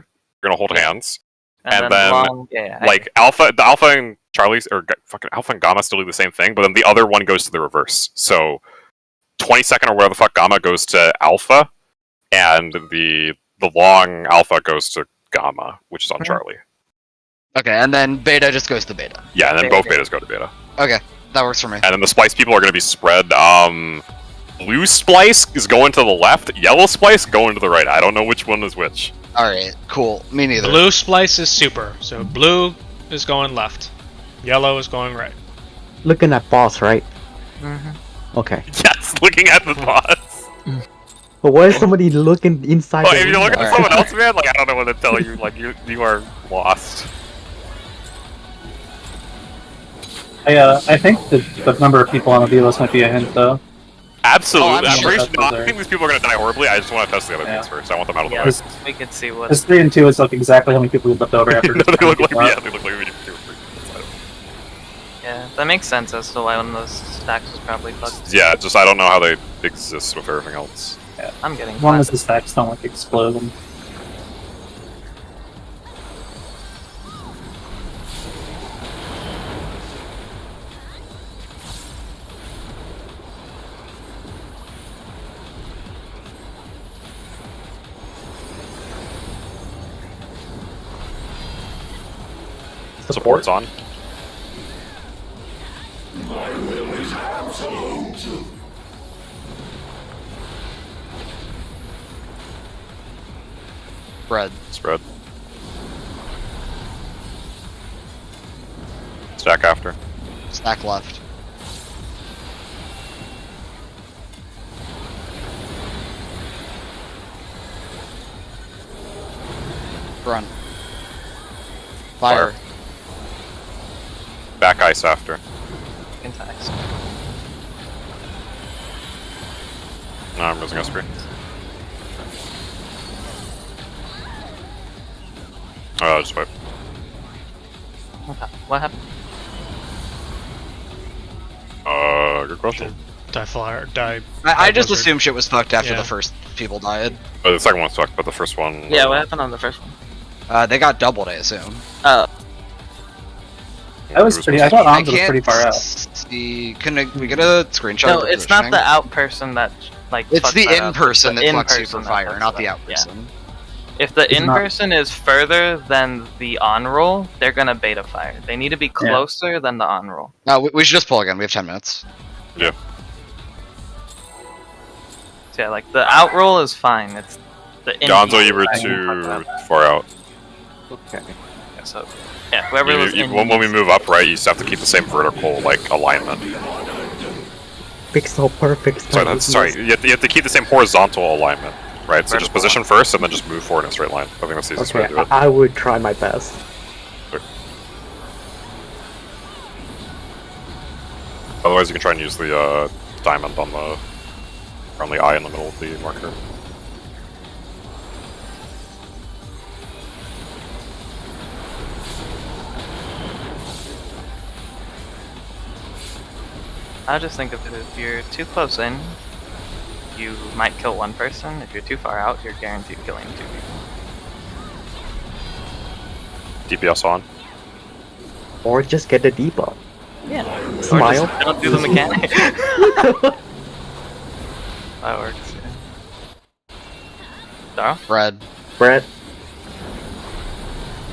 You're gonna hold hands. And then, long, yeah, Like Alpha, the Alpha and Charlie's or fucking Alpha and Gamma still do the same thing, but then the other one goes to the reverse. So 22nd or whatever the fuck Gamma goes to Alpha, and the long Alpha goes to Gamma, which is on Charlie. Okay, and then Beta just goes to Beta. Yeah, and then both Betas go to Beta. Okay, that works for me. And then the Splice people are going to be spread. Blue Splice is going to the left. Yellow Splice going to the right. I don't know which one is which. Alright, cool. Me neither. Blue splice is super. So blue is going left. Yellow is going right. Looking at boss, right? Mm-hmm. Okay. Yes, looking at the boss. But why is somebody looking inside? Oh, the if you're looking window? at someone else, man, like I don't know what to tell you. Like you are lost. I think the number of people on the view list might be a hint, though. Absolutely. Oh, I'm I'm sure pretty that's sure. I think these people are going to die horribly. I just want to test the other Yeah. things first. I want them out of the Yeah, way. we can see what. This 3 and 2 is like exactly how many people we left over after. No, they look like people out. they look like we did 2 or 3. Yeah, that makes sense as to why one of those stacks was probably fucked. Yeah, just I don't know how they exist with everything else. Yeah. I'm getting As long as flat. the stacks don't like explode. Support's on. Spread. Spread. Stack after. Stack left. Front. Fire. Back ice after. Contacts. No, I'm losing SP. Oh, just wait. What happened? Good question. Die flyer, die. I just blizzard. assumed shit was fucked after Yeah. the first people died. Oh, the second one sucked, but the first one. Yeah, what happened on the first one? They got doubled, I assume. Oh, That was pretty. I thought I Arms was pretty can't far out. see. Can we get a screenshot? no, of the it's not positioning? the out person that like. It's fucks the that in up. person It's that the fucks you in-person for that fire, fucks not it the up. out Yeah. person. If the It's in not- person is further than the on roll, they're gonna beta fire. They need to be closer than the on roll. No, we should just pull again. We have 10 minutes. Yeah. So yeah, like the out roll is fine. It's the in. Gonzo, you were I can too fuck up. far out. Okay. Yeah, so yeah, whoever was in. When we move up, right, you just have to keep the same vertical like alignment. Pixel perfect. Sorry, you have to keep the same horizontal alignment, right? So just Vertical. position first, and then just move forward in a straight line. I think that's the easiest way Okay, to do it. I would try my best. Otherwise, you can try and use the diamond on the eye in the middle of the marker. I just think if you're too close in, you might kill one person. If you're too far out, you're guaranteed killing two people. DPS on. Or just get the debuff. Yeah. Smile. Or just don't do the mechanic. That works. Yeah. Darl? Red. Brett,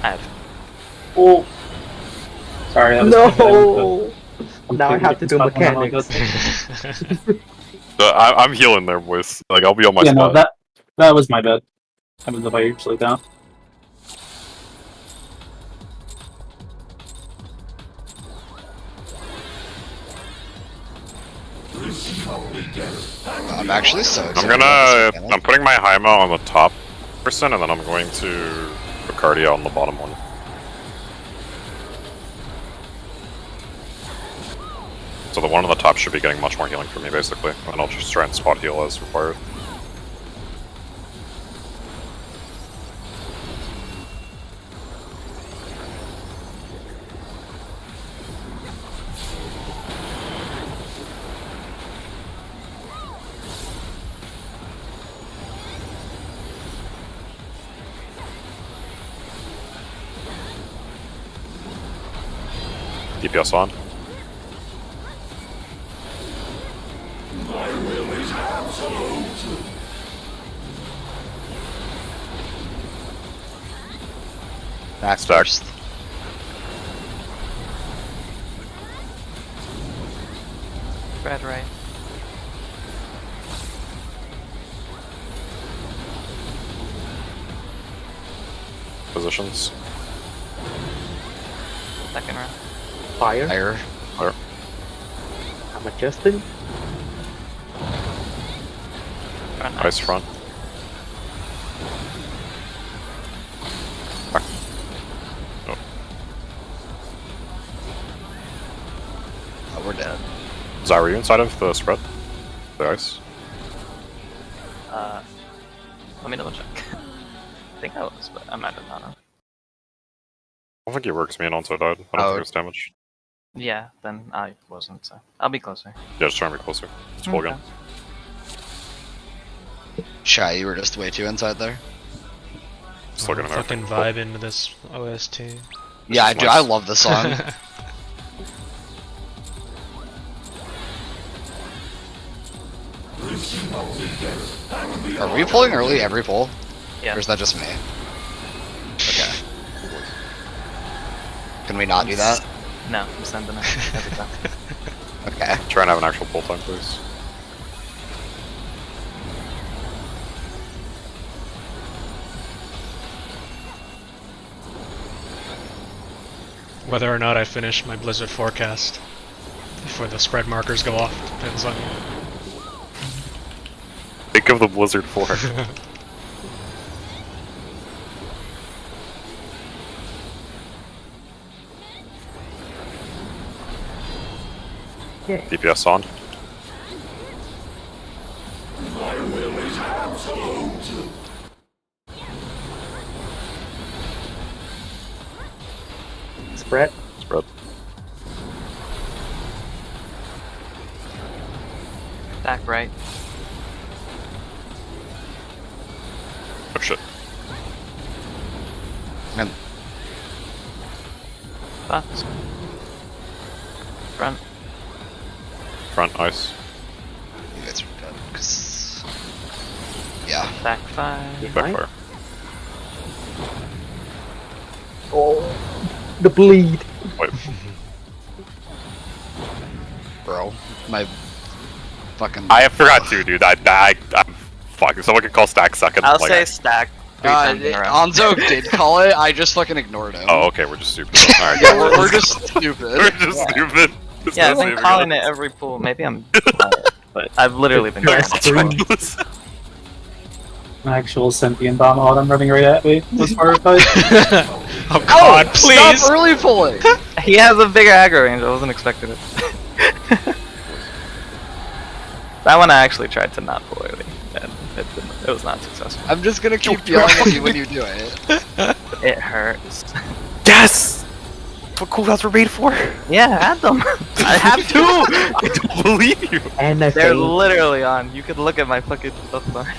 I have. Oh. Sorry, that was no! Now I completely have to do different stuff on that mechanics. one. I'm healing there, boys. Like, I'll be on my Yeah, no, spot. that was my bad. I moved the fire usually down. I'm actually so excited. I'm putting my Haima on the top person, and then I'm going to put Cardia on the bottom one. So the one on the top should be getting much more healing for me, basically, and I'll just try and spot heal as required. DPS on. Back Stack. first. Red right. Positions. Second round. Fire. Fire. I'm adjusting. Front Ice front. Back. Oh. Oh, we're dead. Zai, were you inside of the spread? The ice? Let me double check. I think I was, but I might have not. I don't think you were, because me and Onto died. I don't Oh. think it was damage. Yeah, then I wasn't, so I'll be closer. Yeah, just trying to be closer. It's full Okay. gun. Shy, you were just way too inside there. Just looking at our Fucking vibe into this OST. Yeah, I is do. nice. I love this song. Are we pulling early every pull? Yeah. Or is that just me? Okay. Can we not do that? No, I'm sending it every time. Okay. Try and have an actual pull time, please. Whether or not I finish my blizzard forecast before the spread markers go off depends on you. Think of the Blizzard 4. Yeah. DPS on. Spread. Spread. Back right. Oh shit. And Thoughts? Front. Front ice. you guys are dead. 'Cause- yeah. Back 5. Backfire. Oh, the bleed. Wait. Bro. My fucking... I forgot to, dude. I'm fuck. Someone can call stack second. I'll like, say stack 3 times in a row. Anzo did call it, I just fucking ignored him. Oh, okay. We're just stupid. Alright. Yeah, we're just stupid. We're just stupid. It's Yeah, I've not been saving calling us. it every pool. Maybe I'm quiet, but I've literally been calling Yes, it. please. An actual sentient bomb autumn running right at me was horrified. Oh god, please! Stop early pulling! He has a bigger aggro range. I wasn't expecting it. That one I actually tried to not pull early, and it was not successful. I'm just gonna keep yelling at you when you do it. It hurts. Yes! That's what cooldowns were made for. Yeah, add them. I have to. I don't believe you. And I They're think literally on. You could look at my fucking stuff bar.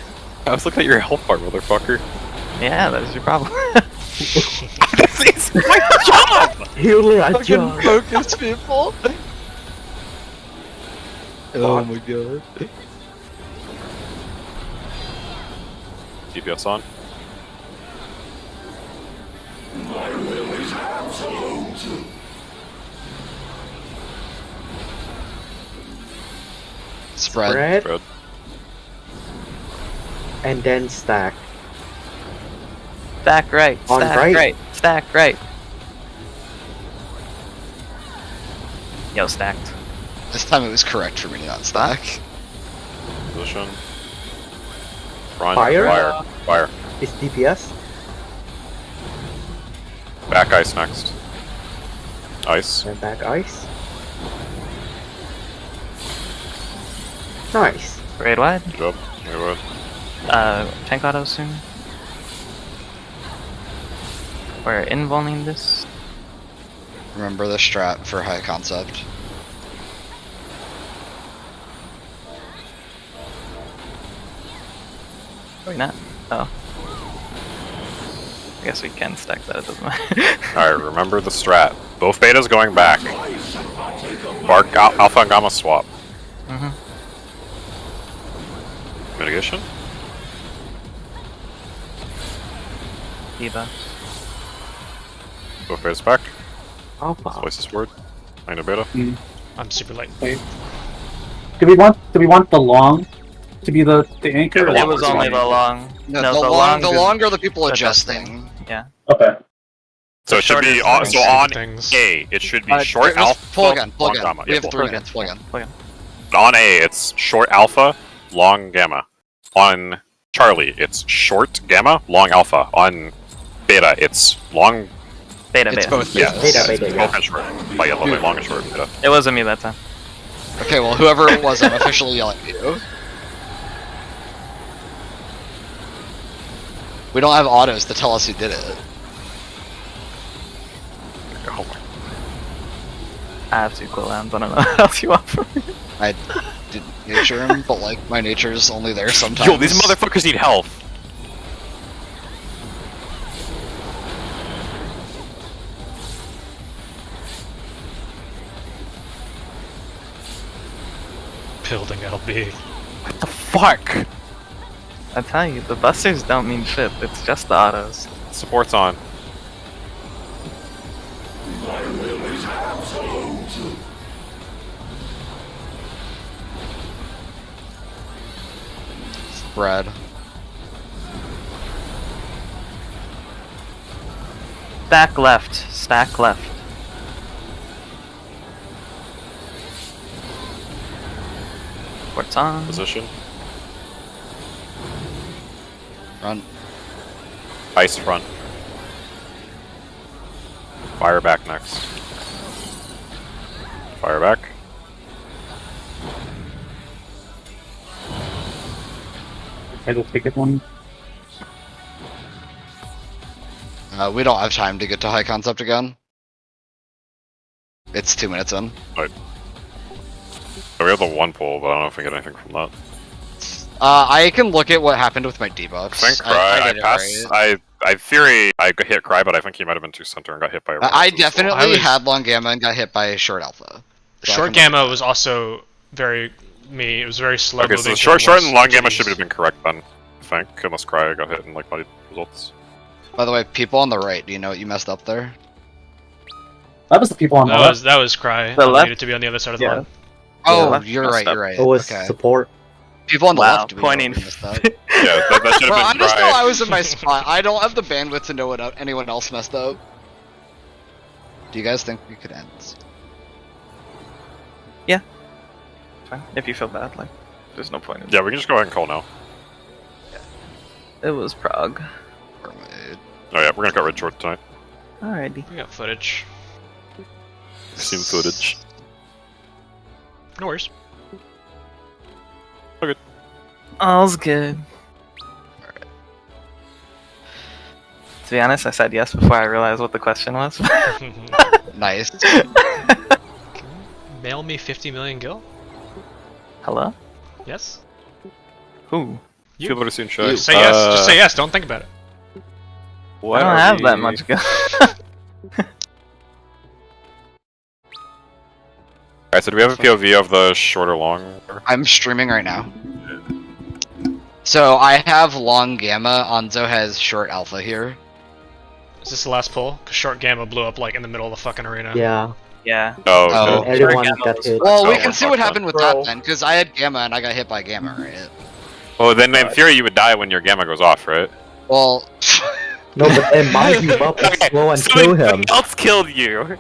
I was looking at your health bar, motherfucker. Yeah, that's your problem. This is my job! healer a Fucking job. focus people. Oh my god. DPS on. Spread. Spread. Spread. And then stack. Stack right. On Stack right. right. Stack right. Yo, stacked. This time it was correct for me to not stack. Position. Front. Fire? Fire. Fire. Is DPS? Back ice next. Ice. And back ice. Nice. Raid wide. Good job. Good. Tank auto soon. We're involving this. Remember the strat for high concept. Are we not? Oh. I guess we can stack that, it doesn't matter. Alright, remember the strat. Both betas going back. Bark alpha and gamma swap. Mm-hmm. Mitigation? Debuffs. Both betas back. Alpha. Slice this word. Find a beta. I'm super late. Do we want the long to be the anchor? Yeah, the or It long was was only long. the long. No, No, the is longer the people adjusting. adjusting. Yeah. Okay. So it should shorter be is on, fine. so on Things. A, it should be Alright, short let's alpha. pull again, pull long again. gamma. We Yeah, have pull. 3 minutes, pull again. Plug in. On A, it's short alpha, long gamma. On Charlie, it's short gamma, long alpha. On Beta, it's long. Beta, It's beta. both Yeah, betas. Beta, it's yeah. both and short. But yeah, long and short beta. It wasn't me that time. Okay, well, whoever it was, I'm officially yelling at you. We don't have autos to tell us who did it. Oh my. I have 2 cooldowns. I don't know what else you want from me. I didn't nature him, but like my nature's only there sometimes. Yo, these motherfuckers need health. Building LB. What the fuck? I tell you, the busters don't mean shit. It's just the autos. Support's on. Brad. Stack left. Stack left. Port's on. Position. Run. Ice front. Fire back next. Fire back. Middle ticket one. We don't have time to get to high concept again. It's 2 minutes in. Right. So we have the 1 pull, but I don't know if we get anything from that. I can look at what happened with my debuffs. I think Cry, I get it passed. right. I theory I hit Cry, but I think he might have been too center and got hit by a I Reverse as well. definitely had long gamma and got hit by short alpha. So I Short can- gamma was also very me. It was very slow. Okay, so moving the short towards and long gamma GDs. should have been correct then. I think, unless Cry got hit and like bloody results. By the way, people on the right, do you know what you messed up there? That was the people on the left. That was Cry. The It left? needed to be on the other side of the Yeah. line. Oh, left you're messed right, up. you're right. It was Okay. support. People on the Wow, left, do we know pointing. what we messed up? Yeah, that should Bro, I have been just know I Cry. was in my spot. I don't have the bandwidth to know what anyone else messed up. Do you guys think we could end? Fine. If you feel bad, like, there's no point in Yeah, we can just go ahead and call now. It was prog. Or wait. Oh yeah, we're gonna cut red short tonight. Alrighty. We got footage. Seen footage. No worries. All's good. To be honest, I said yes before I realized what the question was. Nice. Mail me 50 million gil? Hello? Yes? Who? You. Feel better soon, Shy. Just say yes. Just say yes. Don't think about it. I don't have that much go. Alright, so do we have a POV of the short or long? I'm streaming right now. So I have long gamma, Anzo has short alpha here. Is this the last pull? Because short gamma blew up like in the middle of the fucking arena. Yeah. Yeah. Oh, Oh. okay. Everyone Gamma got was hit. Well, we Oh, can we're see what fucked happened with Bro. that then, because I had gamma and I got hit by gamma, right? Well, then in theory you would die when your gamma goes off, right? Well, No, but then my debuff is Okay, slow and so kill if him. else killed you.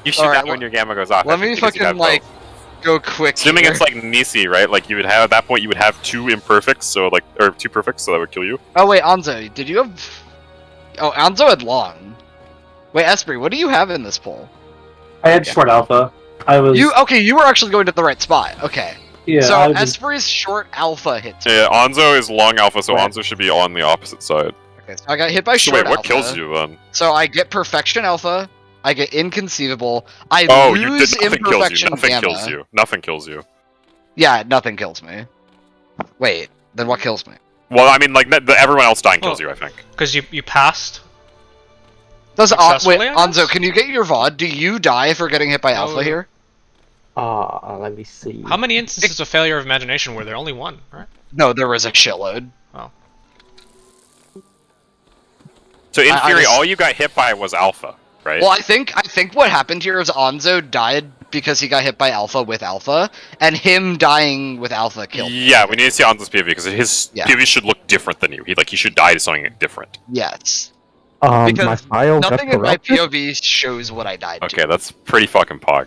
You should Alright, die when your gamma goes off. let I think, me because you fucking have like both. go quick. Assuming here. it's like Nisi, right? Like you would have at that point you would have 2 imperfects, so like or 2 perfects, so that would kill you. Oh wait, Anzo, did you have? Oh, Anzo had long. Wait, Esprit, what do you have in this poll? I had short alpha. I was. You okay? You were actually going to the right spot. Okay. Yeah. So I was, Esprit's short alpha hits. Yeah, Anzo is long alpha, so Right. Anzo should be on the opposite side. Okay, so I got hit by So short wait, what alpha. kills you then? So I get perfection alpha. I get inconceivable. I Oh, you lose did nothing kills you. imperfection Nothing gamma. kills you. Nothing kills you. Yeah, nothing kills me. Wait, then what kills me? Well, I mean, like everyone else dying kills Well- you. I think. Because you passed. Does wait, Successfully, I guess? Anzo, can you get your VOD? Do you die for getting hit by alpha Oh. here? Let me see. How many instances of failure of imagination were there? Only one, right? No, there was a shitload. So in I theory, just- all you got hit by was alpha, right? Well, I think what happened here is Anzo died because he got hit by alpha with alpha, and him dying with alpha killed him. Yeah, we need to see Anzo's POV because his Yeah. POV should look different than you. He should die to something different. Yes. My because file got Nothing in my corrupted. POV shows what I died Okay, that's pretty fucking pog.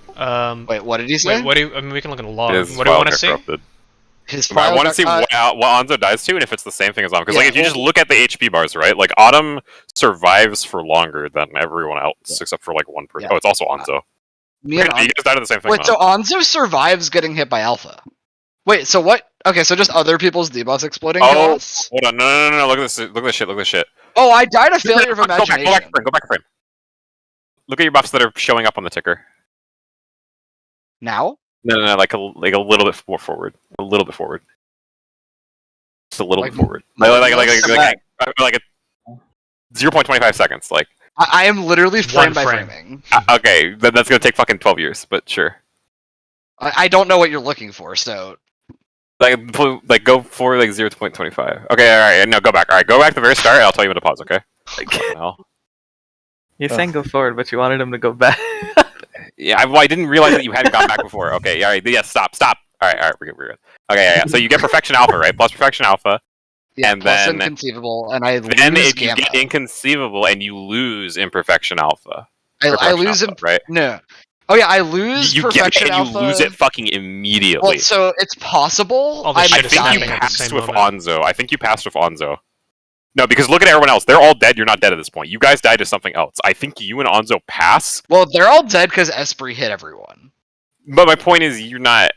Wait, what did he say? Wait, what do you? I mean, we can look in the log. His What do you file want to got see? corrupted. His I file want to got- see what Anzo dies to and if it's the same thing as Autumn. Because Yeah, like if you well- just look at the HP bars, right? Like Autumn survives for longer than everyone else except for like one person. Yeah. Oh, it's also Anzo. me and You guys died of the same thing. Wait, so Anzo survives getting hit by alpha. Wait, so what? Okay, so just other people's debuffs exploding kill Oh, us? hold on! No! Look at this! Look at this shit! Look at this shit! Oh, I died of failure of Go back! imagination. Go back a frame! Look at your buffs that are showing up on the ticker. Now? No, like a little bit more forward. A little bit forward. Just a little bit forward. Like a 0.25 seconds. Like I am literally frame by frame. framing. Okay, that's gonna take fucking 12 years, but sure. I don't know what you're looking for, so Like go forward like 0.25. Okay, all right. No, go back. All right, go back to the very start. And I'll tell you when to pause. Okay. Like, hell. You're saying go forward, but you wanted him to go back. Yeah, I didn't realize that you hadn't gone back before. Okay, all right. Yeah, stop. All right, we're good. Okay, yeah. So you get perfection alpha, right? Plus perfection alpha. yeah, And plus then- inconceivable, and I Then lose if you gamma. get inconceivable and you lose imperfection alpha. I Perfection lose alpha, right? No. Oh yeah, I lose You get it perfection and alpha. you lose it fucking immediately. Well, so it's possible. All this I'm shit I is think you happening at the passed same with moment. Onzo. I think you passed with Onzo. No, because look at everyone else. They're all dead. You're not dead at this point. You guys died to something else. I think you and Onzo pass. Well, they're all dead because Esprit hit everyone. But my point is, you're not.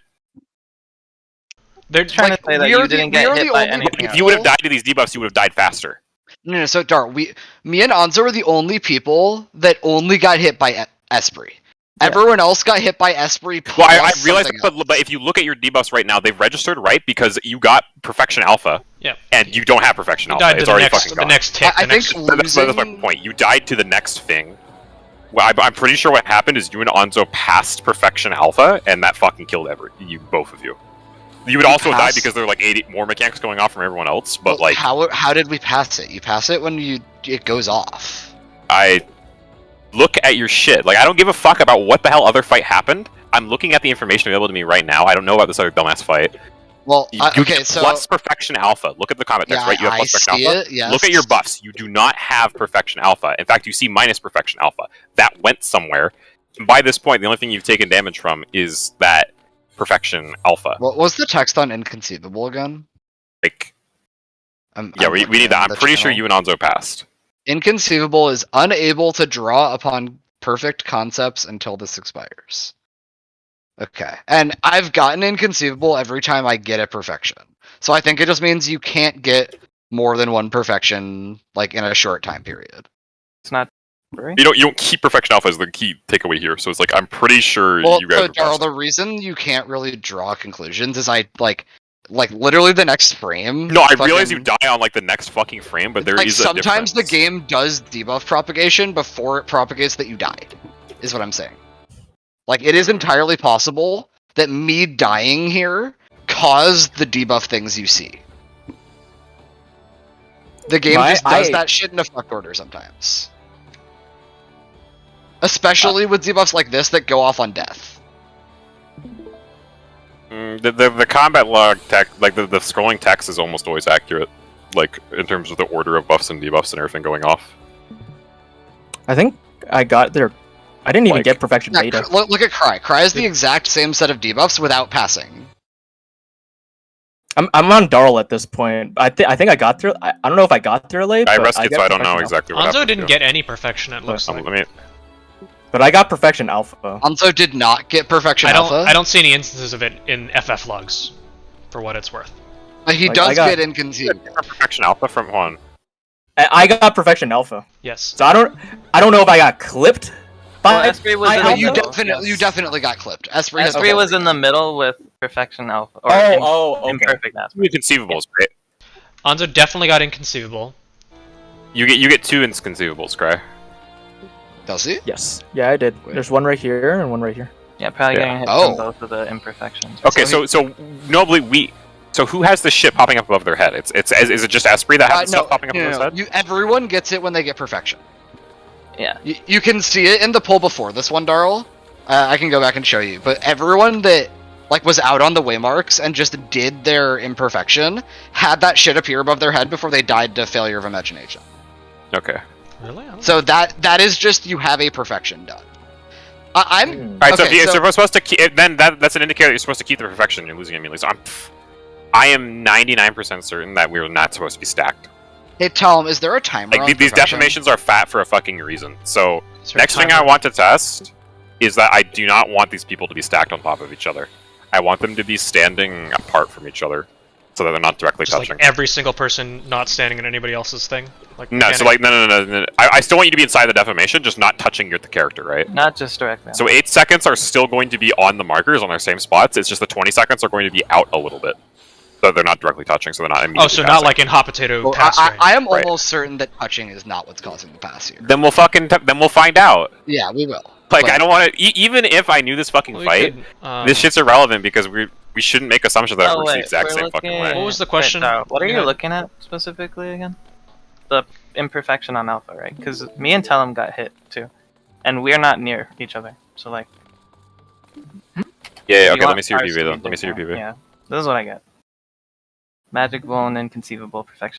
They're Trying to say that you didn't get hit by anything. If you would have died to these debuffs, you would have died faster. No, so Dar, me and Onzo were the only people that only got hit by Esprit. Yeah. Everyone else got hit by Esprit. Well, I plus realize, something but if you look at your debuffs right now, they've registered right because you got perfection alpha, Yeah. and you don't have perfection You alpha. died to It's the already next, fucking the gone. next tick. I the next, think That's my losing. point. You died to the next thing. Well, I'm pretty sure what happened is you and Onzo passed perfection alpha, and that fucking killed both of you. You would also die passed- because there are like 80 more mechanics going off from everyone else. But Well, like, how did we pass it? You pass it when it goes off. I look at your shit. Like, I don't give a fuck about what the hell other fight happened. I'm looking at the information available to me right now. I don't know about this other dumbass fight. Well, You okay, get so plus perfection alpha. Look at the comment text, yeah, right? You have I plus perfection see alpha. it. Yes. Look at your buffs. You do not have perfection alpha. In fact, you see minus perfection alpha. That went somewhere. And by this point, the only thing you've taken damage from is that perfection alpha. What was the text on inconceivable again? Like, I'm yeah, we looking need at that. I'm the pretty sure channel. you and Onzo passed. Inconceivable is unable to draw upon perfect concepts until this expires. Okay. And I've gotten inconceivable every time I get a perfection. So I think it just means you can't get more than one perfection like in a short time period. It's not right. You don't keep perfection alpha as the key takeaway here. So it's like I'm pretty sure Well, you guys so are Darryl, passed. the reason you can't really draw conclusions is I like literally the next frame. No, I realize fucking- you die on like the next fucking frame, but there is like a sometimes the difference. game does debuff propagation before it propagates that you died, is what I'm saying. Like it is entirely possible that me dying here caused the debuff things you see. The game just does that shit in a fucked order sometimes. Especially with debuffs like this that go off on death. The combat log text, like the scrolling text, is almost always accurate, like in terms of the order of buffs and debuffs and everything going off. I think I got there. I didn't even Like- get perfection Yeah, beta. look at Cry. Cry is the exact same set of debuffs without passing. I'm on Darl at this point. I think I got there. I don't know if I got there late. I but rested, get so I don't know perfection exactly what Onzo happened. didn't to get any perfection. It looks you. like. Let me. But I got perfection alpha. Anzo did not get perfection I alpha. don't see any instances of it in FF logs, for what it's worth. But he Like, does I got- get inconceivable. Perfection alpha from one. I got perfection alpha. Yes. So I don't know if I got clipped. Well, By Esprit was in alpha. the You middle. you definitely got clipped. Esprit has Esprit was in the middle with perfection alpha. Or Okay. imperfect alpha. Inconceivables, right? Onzo definitely got inconceivable. You get two inconceivables, Cry. Does he? Yes. Yeah, I did. There's one right here and one right here. Yeah, probably Yeah. getting hit Oh. from both of the imperfections. Okay, so nobly So who has the shit popping up above their head? Is it just Esprit that has the stuff popping up above his head? Everyone gets it when they get perfection. Yeah. You can see it in the poll before this one, Darl. I can go back and show you. But everyone that was out on the waymarks and just did their imperfection had that shit appear above their head before they died to failure of imagination. Okay. Really? So that is just you have a perfection done. I'm Alright, so okay, if you're supposed to keep, then that's an indicator that you're supposed to keep the perfection. You're losing immediately. So I am 99% certain that we're not supposed to be stacked. Hey Tom, is there a timer? Like on these perfection? defamations are fat for a fucking reason. So Is there a next thing I timer? want to test is that I do not want these people to be stacked on top of each other. I want them to be standing apart from each other. so that they're not directly Just touching. like every single person not standing in anybody else's thing. Like No, so like no. I still want you to be inside the deformation, just not touching the character, right? Not just directly. So 8 seconds are still going to be on the markers on their same spots. It's just the 20 seconds are going to be out a little bit, so they're not directly touching. So they're not immediately. Oh, so passing. not like in hot potato Well, pass range. I am Right. almost certain that touching is not what's causing the pass here. Then we'll then we'll find out. Yeah, we will. Like But- I don't want to. Even if I knew this fucking Well, we fight, could, this shit's irrelevant because we shouldn't make assumptions that it Oh, works the wait, exact we're same fucking way. What was the question? What are you Yeah. looking at specifically again? The imperfection on Alpha, right? Because me and Tellum got hit too, and we're not near each other. So like, Yeah, you okay. Let want me see your ours PV to be then. Let me see your different. PV. Yeah, this is what I get. Magic Bone, inconceivable perfection.